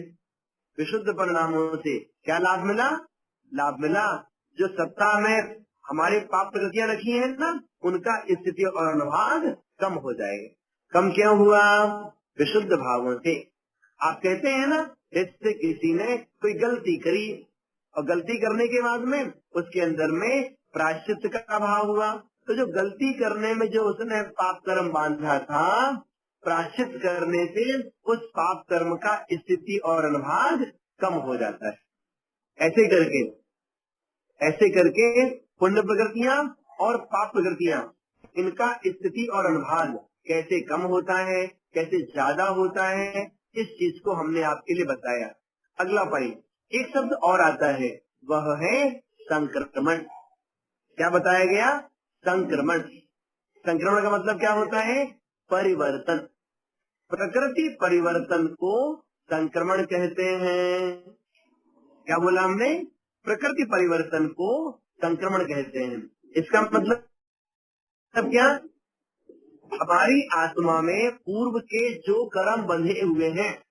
विशुद्ध परिणामों से क्या लाभ मिला? लाभ मिला जो सत्ता में हमारे पाप प्रकृतियां रखी हैं ना, उनका स्थिति और अनुभाग कम हो जाएगा। कम क्यों हुआ? विशुद्ध भावों से। आप कहते हैं ना, जैसे किसी ने कोई गलती करी और गलती करने के बाद में उसके अंदर में प्रायश्चित का भाव हुआ, तो जो गलती करने में जो उसने पाप कर्म बांधा था, प्रायश्चित करने से उस पाप कर्म का स्थिति और अनुभाग कम हो जाता है। ऐसे करके पुण्य प्रकृतियां और पाप प्रकृतियां, इनका स्थिति और अनुभाग कैसे कम होता है, कैसे ज्यादा होता है, इस चीज को हमने आपके लिए बताया। अगला पॉइंट, एक शब्द और आता है, वह है संक्रमण। क्या बताया गया? संक्रमण। संक्रमण का मतलब क्या होता है? परिवर्तन। प्रकृति परिवर्तन को संक्रमण कहते हैं। क्या बोला हमने? प्रकृति परिवर्तन को संक्रमण कहते हैं। इसका मतलब क्या? हमारी आत्मा में पूर्व के जो कर्म बंधे हुए हैं,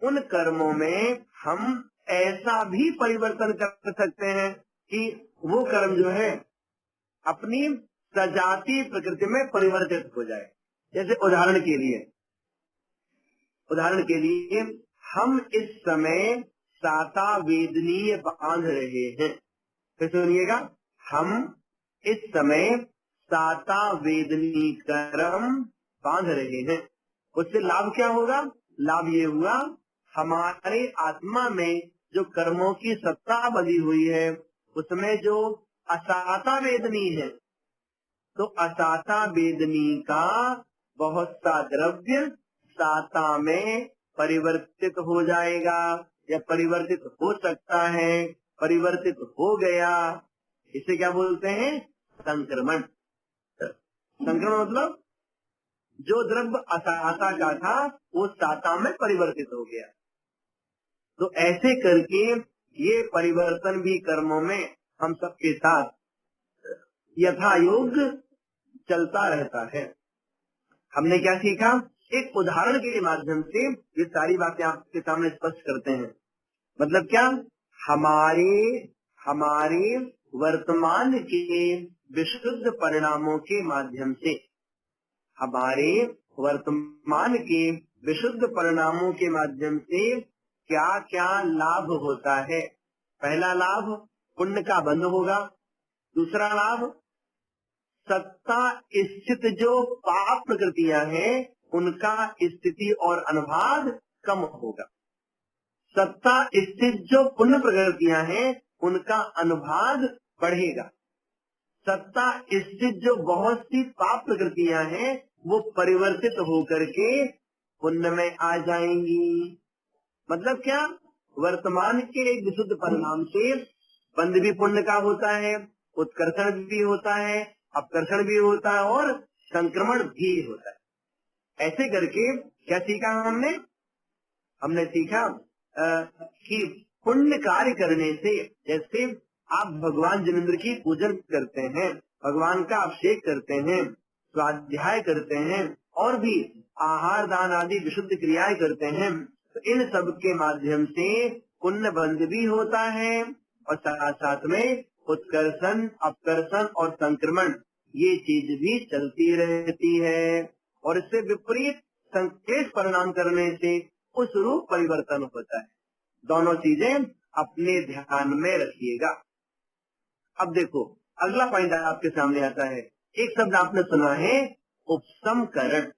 उन कर्मों में हम ऐसा भी परिवर्तन कर सकते हैं कि वो कर्म जो है अपनी सजाती प्रकृति में परिवर्तित हो जाए। जैसे उदाहरण के लिए हम इस समय साता वेदनीय बांध रहे हैं। फिर सुनिएगा, हम इस समय साता वेदनी कर्म बांध रहे हैं। उससे लाभ क्या होगा? लाभ ये हुआ, हमारे आत्मा में जो कर्मों की सत्ता बंधी हुई है, उसमें जो असाता वेदनी है, तो असाता वेदनी का बहुत सा द्रव्य साता में परिवर्तित हो जाएगा, या परिवर्तित हो सकता है, परिवर्तित हो गया। इसे क्या बोलते हैं? संक्रमण। संक्रमण मतलब जो द्रव्य असाता का था वो साता में परिवर्तित हो गया। तो ऐसे करके ये परिवर्तन भी कर्मों में हम सबके साथ यथा योग्य चलता रहता है। हमने क्या सीखा? एक उदाहरण के माध्यम से ये सारी बातें आपके सामने स्पष्ट करते हैं। मतलब क्या? हमारे वर्तमान के विशुद्ध परिणामों के माध्यम से, हमारे वर्तमान के विशुद्ध परिणामों के माध्यम से क्या क्या लाभ होता है। पहला लाभ, पुण्य का बंध होगा। दूसरा लाभ, सत्ता स्थित जो पाप प्रकृतियां हैं, उनका स्थिति और अनुभाग कम होगा। सत्ता स्थित जो पुण्य प्रकृतियां हैं, उनका अनुभाग बढ़ेगा। सत्ता स्थित जो बहुत सी पाप प्रकृतियां हैं, वो परिवर्तित होकर के पुण्य में आ जाएंगी। मतलब क्या? वर्तमान के एक विशुद्ध परिणाम से बंध भी पुण्य का होता है, उत्कर्षण भी होता है, अपकर्षण भी होता है और संक्रमण भी होता है। ऐसे करके क्या सीखा हमने सीखा कि पुण्य कार्य करने से, जैसे आप भगवान जिनेंद्र की पूजन करते हैं, भगवान का अभिषेक करते हैं, स्वाध्याय करते हैं और भी आहार दान आदि विशुद्ध क्रियाएं करते हैं, तो इन सब के माध्यम से पुण्य बंध भी होता है और साथ साथ में उत्कर्षण, अपकर्षण और संक्रमण, ये चीज भी चलती रहती है। और इससे विपरीत संकेत परिणाम करने से उस रूप परिवर्तन होता है। दोनों चीजें अपने ध्यान में रखिएगा। अब देखो, अगला पॉइंट आपके सामने आता है। एक शब्द आपने सुना है, उपसमकरण।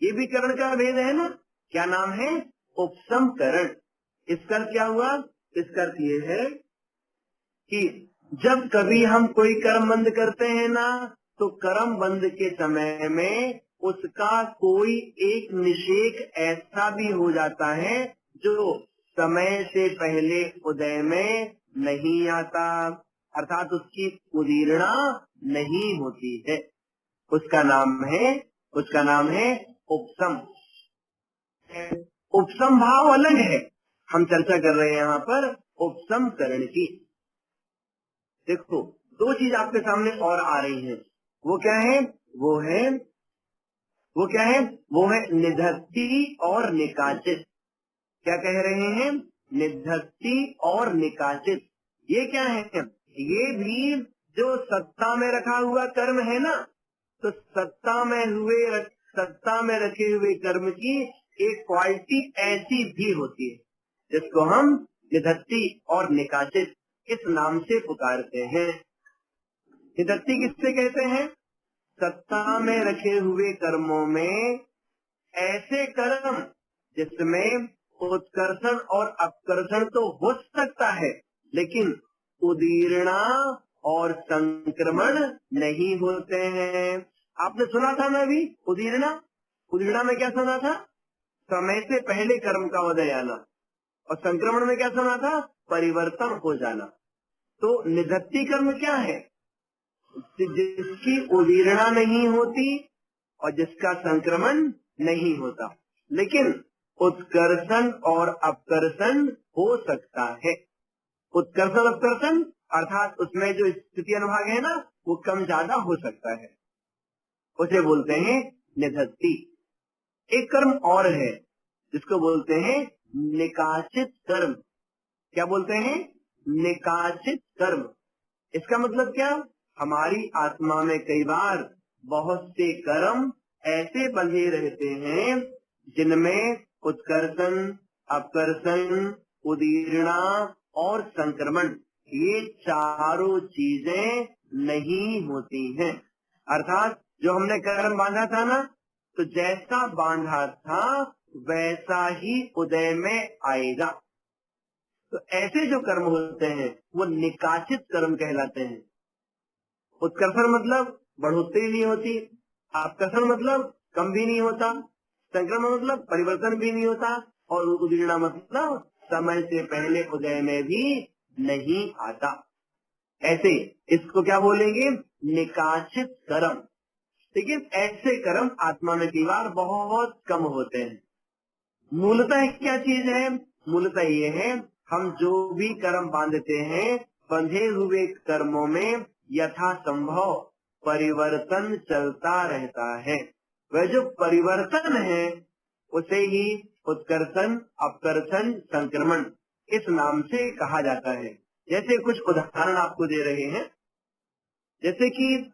ये भी करण का भेद है ना। क्या नाम है? उपसमकरण। इसका क्या हुआ? इसका अर्थ ये है कि जब कभी हम कोई कर्म बंद करते हैं ना, तो कर्म बंद के समय में उसका कोई एक निषेक ऐसा भी हो जाता है जो समय से पहले उदय में नहीं आता, अर्थात उसकी उदीर्णा नहीं होती है। उसका नाम है उपसम। उपसम भाव अलग है, हम चर्चा कर रहे हैं यहाँ पर उपसमकरण की। देखो, दो चीज आपके सामने और आ रही हैं। वो क्या है? वो है निधत्ति और निकाचित। क्या कह रहे हैं? निधत्ति और निकाचित। ये क्या है? ये भी जो सत्ता में रखा हुआ कर्म है ना, तो सत्ता में रखे हुए कर्म की एक क्वालिटी ऐसी भी होती है जिसको हम निधत्ती और निकाचित इस नाम से पुकारते हैं। निधत्ती किससे कहते हैं? सत्ता में रखे हुए कर्मों में ऐसे कर्म जिसमें उत्कर्षण और अपकर्षण तो हो सकता है, लेकिन उदीर्णा और संक्रमण नहीं होते हैं। आपने सुना था ना अभी उदीर्णा? उदीर्णा में क्या सुना था? समय से पहले कर्म का उदय आना। और संक्रमण में क्या सुना था? परिवर्तन हो जाना। तो निधत्ती कर्म क्या है? जिसकी उदीर्णा नहीं होती और जिसका संक्रमण नहीं होता, लेकिन उत्कर्षण और अपकर्षण हो सकता है। उत्कर्षण अपकर्षण अर्थात उसमें जो स्थिति अनुभाग है ना, वो कम ज्यादा हो सकता है, उसे बोलते हैं निधत्ती। एक कर्म और है जिसको बोलते हैं निकाचित कर्म। क्या बोलते हैं? निकाचित कर्म। इसका मतलब क्या? हमारी आत्मा में कई बार बहुत से कर्म ऐसे बंधे रहते हैं जिनमें उत्कर्षण, अपकर्षण, उदीर्णा और संक्रमण ये चारों चीजें नहीं होती हैं। अर्थात जो हमने कर्म बांधा था ना, तो जैसा बांधा था वैसा ही उदय में आएगा। तो ऐसे जो कर्म होते हैं वो निकाचित कर्म कहलाते हैं। उत्कर्षण मतलब बढ़ोतरी नहीं होती, अपकर्षण मतलब कम भी नहीं होता, संक्रमण मतलब परिवर्तन भी नहीं होता, और उदीर्णा मतलब समय से पहले उदय में भी नहीं आता। ऐसे इसको क्या बोलेंगे? निकाचित कर्म। लेकिन ऐसे कर्म आत्मा में कई बार बहुत कम होते हैं। मूलतः क्या चीज है? मूलतः ये है, हम जो भी कर्म बांधते हैं, बंधे हुए कर्मों में यथा संभव परिवर्तन चलता रहता है। वह जो परिवर्तन है उसे ही उत्कर्षण, अपकर्षण, संक्रमण इस नाम से कहा जाता है। जैसे कुछ उदाहरण आपको दे रहे हैं। जैसे कि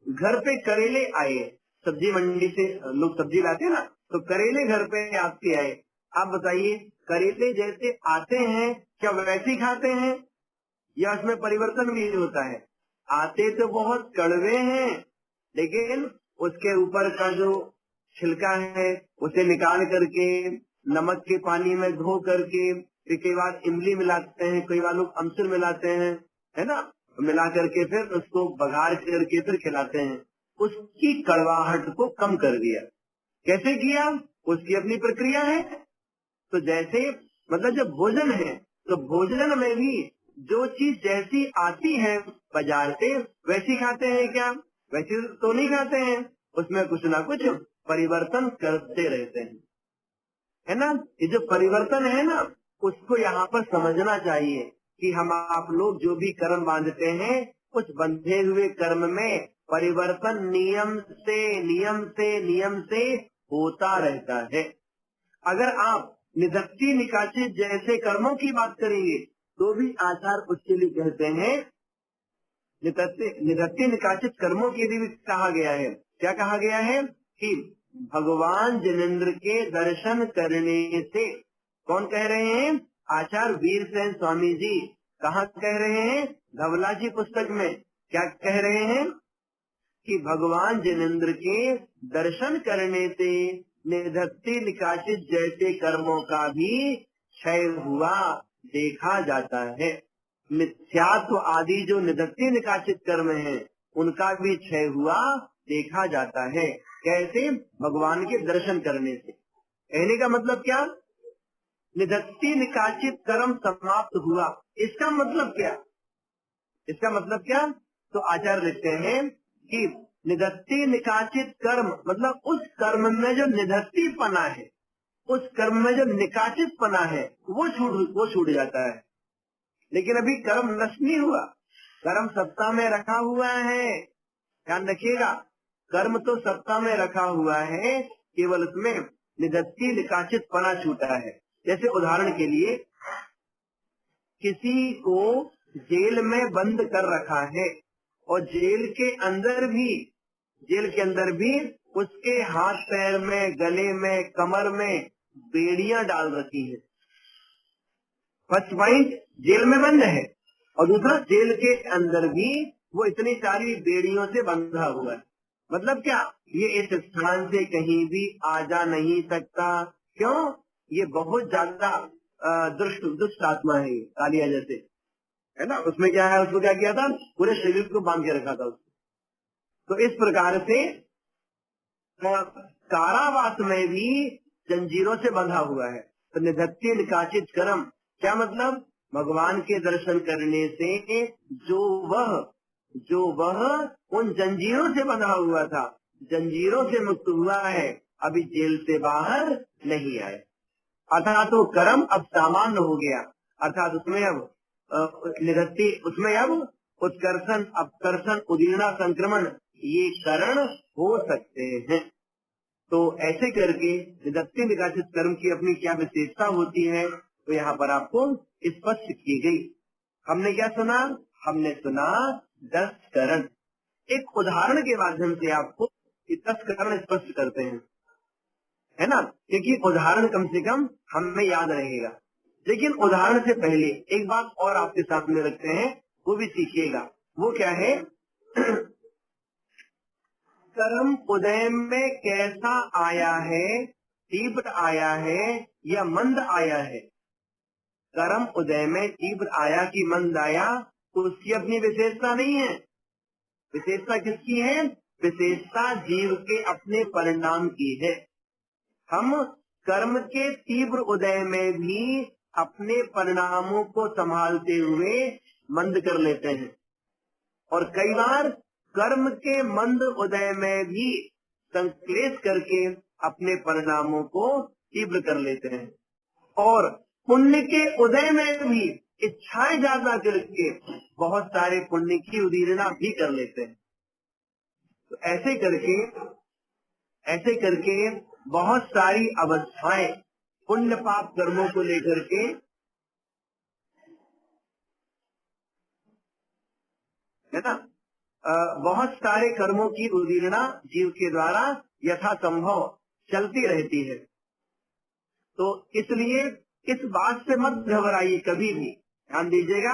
घर पे करेले आए, सब्जी मंडी से लोग सब्जी लाते हैं ना, तो करेले घर पे आपके आए। आप बताइए, करेले जैसे आते हैं क्या वैसे ही खाते हैं या उसमें परिवर्तन भी होता है? आते तो बहुत कड़वे हैं, लेकिन उसके ऊपर का जो छिलका है उसे निकाल करके नमक के पानी में धो करके फिर कई बार इमली मिलाते हैं, कई बार लोग अमचूर मिलाते हैं, है ना, मिला करके फिर उसको बघार करके फिर खिलाते हैं। उसकी कड़वाहट को कम कर दिया। कैसे किया? उसकी अपनी प्रक्रिया है। तो जैसे मतलब जब भोजन है तो भोजन में भी जो चीज जैसी आती है बाजार से वैसी खाते हैं क्या? वैसे तो नहीं खाते हैं, उसमें कुछ ना कुछ परिवर्तन करते रहते हैं, है ना। ये जो परिवर्तन है ना, उसको यहाँ पर समझना चाहिए कि हम आप लोग जो भी कर्म बांधते हैं, उस बंधे हुए कर्म में परिवर्तन नियम से होता रहता है। अगर आप निधत्ती निकाचित जैसे कर्मों की बात करेंगे तो भी आचार्य उसके लिए कहते हैं निधत्ती निकाचित कर्मों के लिए भी कहा गया है। क्या कहा गया है? कि भगवान जिनेन्द्र के दर्शन करने से, कौन कह रहे हैं? आचार्य वीरसेन स्वामी जी। कहाँ कह रहे हैं? धवला जी पुस्तक में। क्या कह रहे हैं? कि भगवान जिनेन्द्र के दर्शन करने से निधत्ती निकाचित जैसे कर्मों का भी क्षय हुआ देखा जाता है। मिथ्यात्व आदि जो निधत्ती निकाचित कर्म हैं, उनका भी क्षय हुआ देखा जाता है। कैसे? भगवान के दर्शन करने से। कहने का मतलब क्या? निधत्ती निकाचित कर्म समाप्त हुआ। इसका मतलब क्या? इसका मतलब क्या? तो आचार्य लिखते हैं कि निधत्ती निकाचित कर्म मतलब उस कर्म में जो निधत्ती पना है, उस कर्म में जो निकाचित पना है वो छूट जाता है। लेकिन अभी कर्म नष्ट नहीं हुआ, कर्म सत्ता में रखा हुआ है। ध्यान रखिएगा, कर्म तो सत्ता में रखा हुआ है, केवल उसमें निधत्ती निकाचित पना छूटा है। जैसे उदाहरण के लिए, किसी को जेल में बंद कर रखा है और जेल के अंदर भी उसके हाथ पैर में, गले में, कमर में बेड़ियां डाल रखी है। फर्स्ट पॉइंट, जेल में बंद है, और दूसरा जेल के अंदर भी वो इतनी सारी बेड़ियों से बंधा हुआ है। मतलब क्या, ये इस स्थान से कहीं भी आ जा नहीं सकता। क्यों? ये बहुत ज्यादा दुष्ट आत्मा है, कालिया जैसे, है ना। उसमें क्या है, उसको क्या किया था, पूरे शरीर को बांध के रखा था उसको। तो इस प्रकार से कारावास में भी जंजीरों से बंधा हुआ है। तो निधत्ते निकाचित कर्म, क्या मतलब, भगवान के दर्शन करने से जो वह उन जंजीरों से बंधा हुआ था, जंजीरों से मुक्त हुआ है, अभी जेल से बाहर नहीं आए। अर्थात वो कर्म अब सामान्य हो गया, अर्थात उसमें अब निधत्ते, उसमें अब उत्कर्षण, अपकर्षण, उदीर्णा, संक्रमण, ये करण हो सकते हैं। तो ऐसे करके निधत्ते निकाचित कर्म की अपनी क्या विशेषता होती है, तो यहाँ पर आपको स्पष्ट की गई। हमने क्या सुना? हमने सुना 10 करण। एक उदाहरण के माध्यम से आपको 10 करण स्पष्ट करते हैं, है ना, क्योंकि उदाहरण कम से कम हमें याद रहेगा। लेकिन उदाहरण से पहले एक बात और आपके सामने रखते हैं, वो भी सीखिएगा। वो क्या है? कर्म उदय में कैसा आया है, तीव्र आया है या मंद आया है? कर्म उदय में तीव्र आया कि मंद आया, तो उसकी अपनी विशेषता नहीं है। विशेषता किसकी है? विशेषता जीव के अपने परिणाम की है। हम कर्म के तीव्र उदय में भी अपने परिणामों को संभालते हुए मंद कर लेते हैं, और कई बार कर्म के मंद उदय में भी संक्लेश करके अपने परिणामों को तीव्र कर लेते हैं, और पुण्य के उदय में भी इच्छाएं ज्यादा करके बहुत सारे पुण्य की उदीरना भी कर लेते हैं। तो ऐसे करके बहुत सारी अवस्थाएं पुण्य पाप कर्मों को लेकर के, है ना, बहुत सारे कर्मों की उदीरना जीव के द्वारा यथा संभव चलती रहती है। तो इसलिए इस बात से मत घबराइए, कभी भी ध्यान दीजिएगा,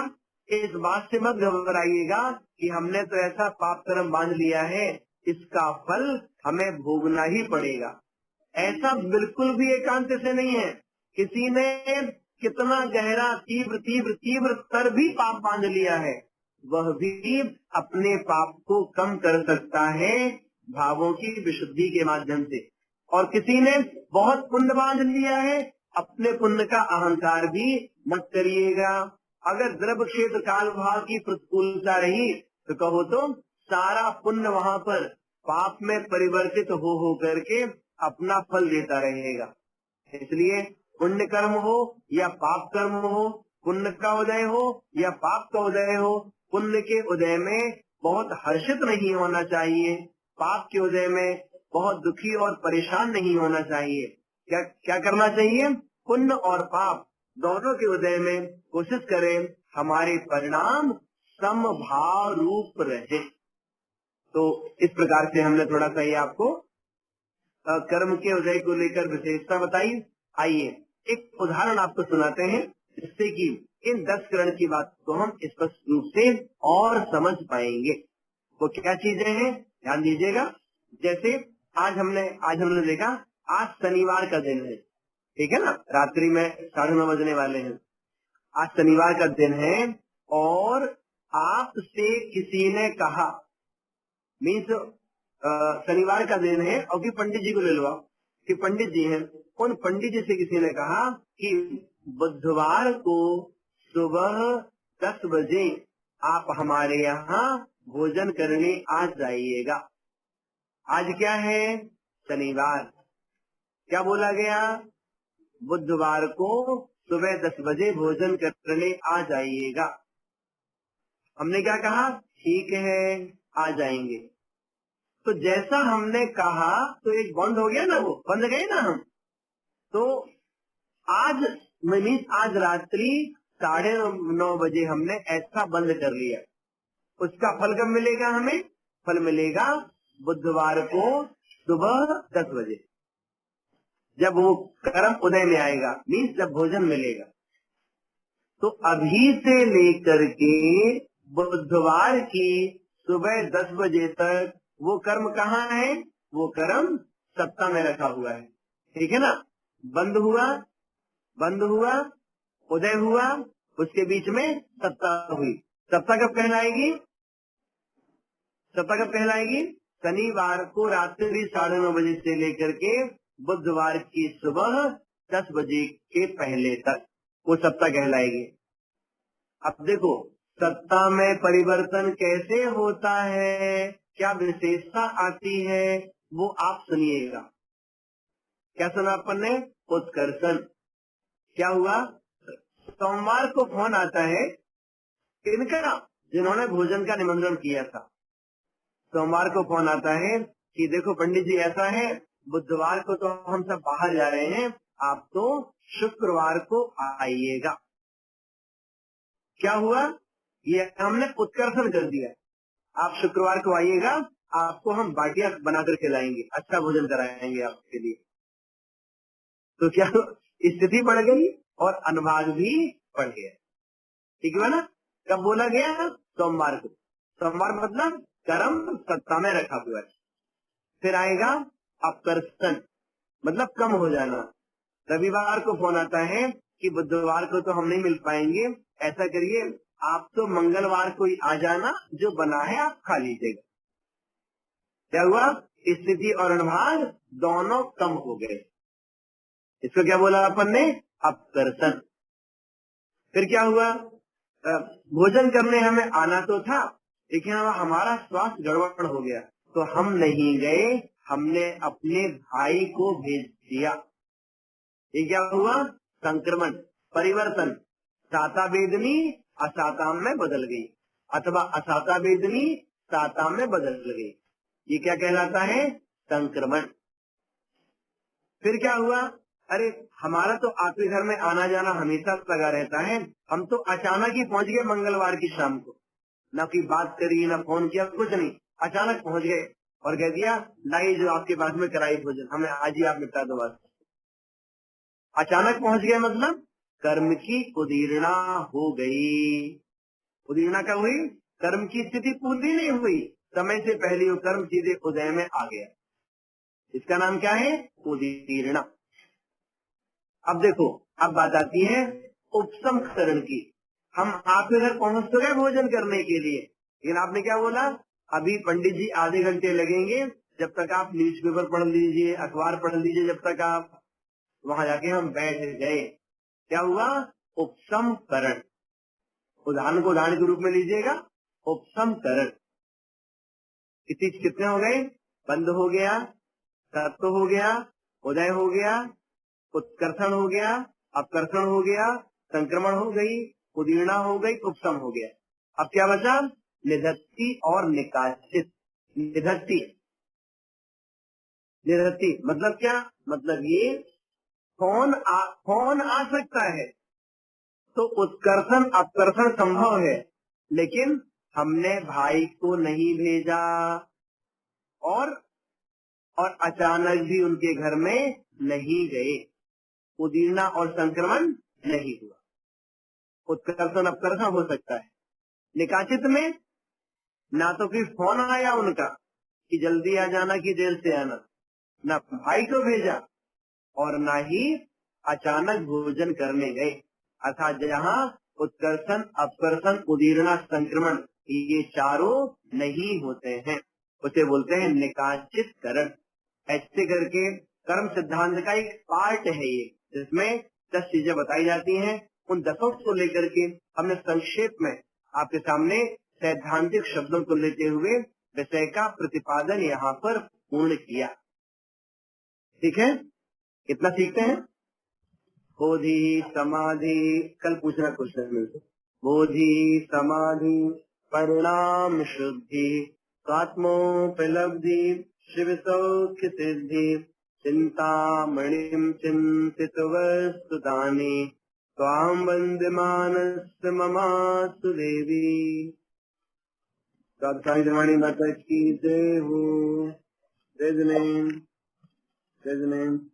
इस बात से मत घबराइएगा कि हमने तो ऐसा पाप कर्म बांध लिया है, इसका फल हमें भोगना ही पड़ेगा। ऐसा बिल्कुल भी एकांत से नहीं है। किसी ने कितना गहरा तीव्र तीव्र तीव्र स्तर भी पाप बांध लिया है, वह भी अपने पाप को कम कर सकता है भावों की विशुद्धि के माध्यम से। और किसी ने बहुत पुण्य बांध लिया है, अपने पुण्य का अहंकार भी मत करिएगा। अगर द्रव्य क्षेत्र काल भाव की प्रतिकूलता रही तो कहो तो सारा पुण्य वहाँ पर पाप में परिवर्तित हो करके अपना फल देता रहेगा। इसलिए पुण्य कर्म हो या पाप कर्म हो, पुण्य का उदय हो या पाप का उदय हो, पुण्य के उदय में बहुत हर्षित नहीं होना चाहिए, पाप के उदय में बहुत दुखी और परेशान नहीं होना चाहिए। क्या क्या करना चाहिए? पुण्य और पाप दोनों के उदय में कोशिश करें हमारे परिणाम समभाव रूप रहे। तो इस प्रकार से हमने थोड़ा सा ये आपको कर्म के उदय को लेकर विशेषता बताई। आइए एक उदाहरण आपको सुनाते हैं, जिससे कि इन 10 करण की बात को हम स्पष्ट रूप से और समझ पाएंगे। वो क्या चीजें हैं, ध्यान दीजिएगा। जैसे आज हमने देखा, आज शनिवार का दिन है, ठीक है ना, रात्रि में 9:30 बजने वाले हैं। आज शनिवार का दिन है और आपसे किसी ने कहा, मीन्स शनिवार का दिन है, और कि पंडित जी को ले लो आप, कि पंडित जी हैं, उन पंडित जी से किसी ने कहा कि बुधवार को सुबह 10 बजे आप हमारे यहाँ भोजन करने आ जाइएगा। आज क्या है? शनिवार। क्या बोला गया? बुधवार को सुबह 10 बजे भोजन करने आ जाइएगा। हमने क्या कहा? ठीक है, आ जाएंगे। तो जैसा हमने कहा तो एक बंद हो गया ना, वो बंद गए ना हम। तो आज रात्रि 9:30 बजे हमने ऐसा बंद कर लिया। उसका फल कब मिलेगा हमें? फल मिलेगा बुधवार को सुबह 10 बजे जब वो कर्म उदय में आएगा, मीन्स जब भोजन मिलेगा। तो अभी से लेकर के बुधवार की सुबह 10 बजे तक वो कर्म कहाँ है? वो कर्म सत्ता में रखा हुआ है, ठीक है ना। बंद हुआ, उदय हुआ, उसके बीच में सत्ता हुई। सत्ता कब कहलाएगी? शनिवार को रात्रि 9:30 बजे से लेकर के बुधवार की सुबह 10 बजे के पहले तक वो सत्ता कहलाएगी। अब देखो सत्ता में परिवर्तन कैसे होता है, क्या विशेषता आती है, वो आप सुनिएगा। क्या सुना अपन ने? उत्कर्षण। क्या हुआ? सोमवार को फोन आता है किनका? जिन्होंने भोजन का निमंत्रण किया था। सोमवार को फोन आता है कि देखो पंडित जी ऐसा है, बुधवार को तो हम सब बाहर जा रहे हैं, आप तो शुक्रवार को आइएगा। क्या हुआ? ये हमने उत्कर्षण कर दिया। आप शुक्रवार को आइएगा, आपको हम बाटिया बनाकर खिलाएंगे, अच्छा भोजन कराएंगे आपके लिए। तो क्या स्थिति बढ़ गई और अनुभाग भी बढ़ गया, ठीक है ना। कब बोला गया? सोमवार को। सोमवार मतलब कर्म सत्ता में रखा हुआ है। फिर आएगा अपकर्षण, मतलब कम हो जाना। रविवार को फोन आता है कि बुधवार को तो हम नहीं मिल पाएंगे, ऐसा करिए आप तो मंगलवार को ही आ जाना, जो बना है आप खा लीजिएगा। क्या हुआ? स्थिति और अनुभाग दोनों कम हो गए। इसको क्या बोला अपन ने? अपकर्षण। फिर क्या हुआ? भोजन करने हमें आना तो था, लेकिन हमारा स्वास्थ्य गड़बड़ हो गया तो हम नहीं गए, हमने अपने भाई को भेज दिया। ये क्या हुआ? संक्रमण, परिवर्तन। साता वेदनी असाता में बदल गई, अथवा असाता वेदनी साता में बदल गई। ये क्या कहलाता है? संक्रमण। फिर क्या हुआ? अरे हमारा तो आपके घर में आना जाना हमेशा लगा रहता है, हम तो अचानक ही पहुंच गए मंगलवार की शाम को, ना कोई बात करी ना फोन किया, कुछ नहीं, अचानक पहुंच गए और कह दिया लाइए जो आपके पास में कराई भोजन, हमें आज ही आप निपटा दो बस। अचानक पहुंच गए मतलब कर्म की उदीर्णा हो गई। उदीर्णा क्या हुई? कर्म की स्थिति पूरी नहीं हुई, समय से पहले वो कर्म सीधे उदय में आ गया। इसका नाम क्या है? उदीर्णा। अब देखो, अब बात आती है उपसंहरण की। हम आपके घर पहुंच तो गए भोजन करने के लिए, लेकिन आपने क्या बोला? अभी पंडित जी आधे घंटे लगेंगे, जब तक आप न्यूज़पेपर पढ़ लीजिए, अखबार पढ़ लीजिए, जब तक आप वहां जाके हम बैठ गए। क्या हुआ? उपसंहरण। उदाहरण को उदाहरण के रूप में लीजिएगा, उपसंहरण। कितने हो गए? बंद हो गया, सत्व हो गया, उदय हो गया, उत्कर्षण हो गया, अपकर्षण हो गया, संक्रमण हो गई, उदीर्णा हो गई, उपसम हो गया। अब क्या बचा? निधत्ति और निकाचित। निधत्ति मतलब क्या? मतलब ये फोन आ सकता है तो उत्कर्षण अपकर्षण संभव है, लेकिन हमने भाई को नहीं भेजा और अचानक भी उनके घर में नहीं गए, उदीर्णा और संक्रमण नहीं हुआ। उत्कर्षण अपकर्षण हो सकता है। निकाचित में ना तो फिर फोन आया उनका कि जल्दी आ जाना कि देर से आना, ना भाई को भेजा और ना ही अचानक भोजन करने गए। अर्थात जहाँ उत्कर्षण अपकर्षण उदीर्णा संक्रमण ये चारों नहीं होते हैं, उसे बोलते हैं निकाचित करण। ऐसे करके कर्म सिद्धांत का एक पार्ट है ये, जिसमें 10 चीजें बताई जाती हैं। उन 10 को लेकर के हमने संक्षेप में आपके सामने सैद्धांतिक शब्दों को लेते हुए विषय का प्रतिपादन यहाँ पर पूर्ण किया। ठीक है, कितना सीखते हैं? बोधि समाधि, कल पूछना क्वेश्चन में, बोधि समाधि परिणाम शुद्धि स्वात्मोपलब्धि शिव सौख्य सिद्धि चिंतामणिं चिंतित वस्तुदानि त्वां वंदमानस्य ममास्तु देवी। माता की जय हो। Praise the name. Praise the name.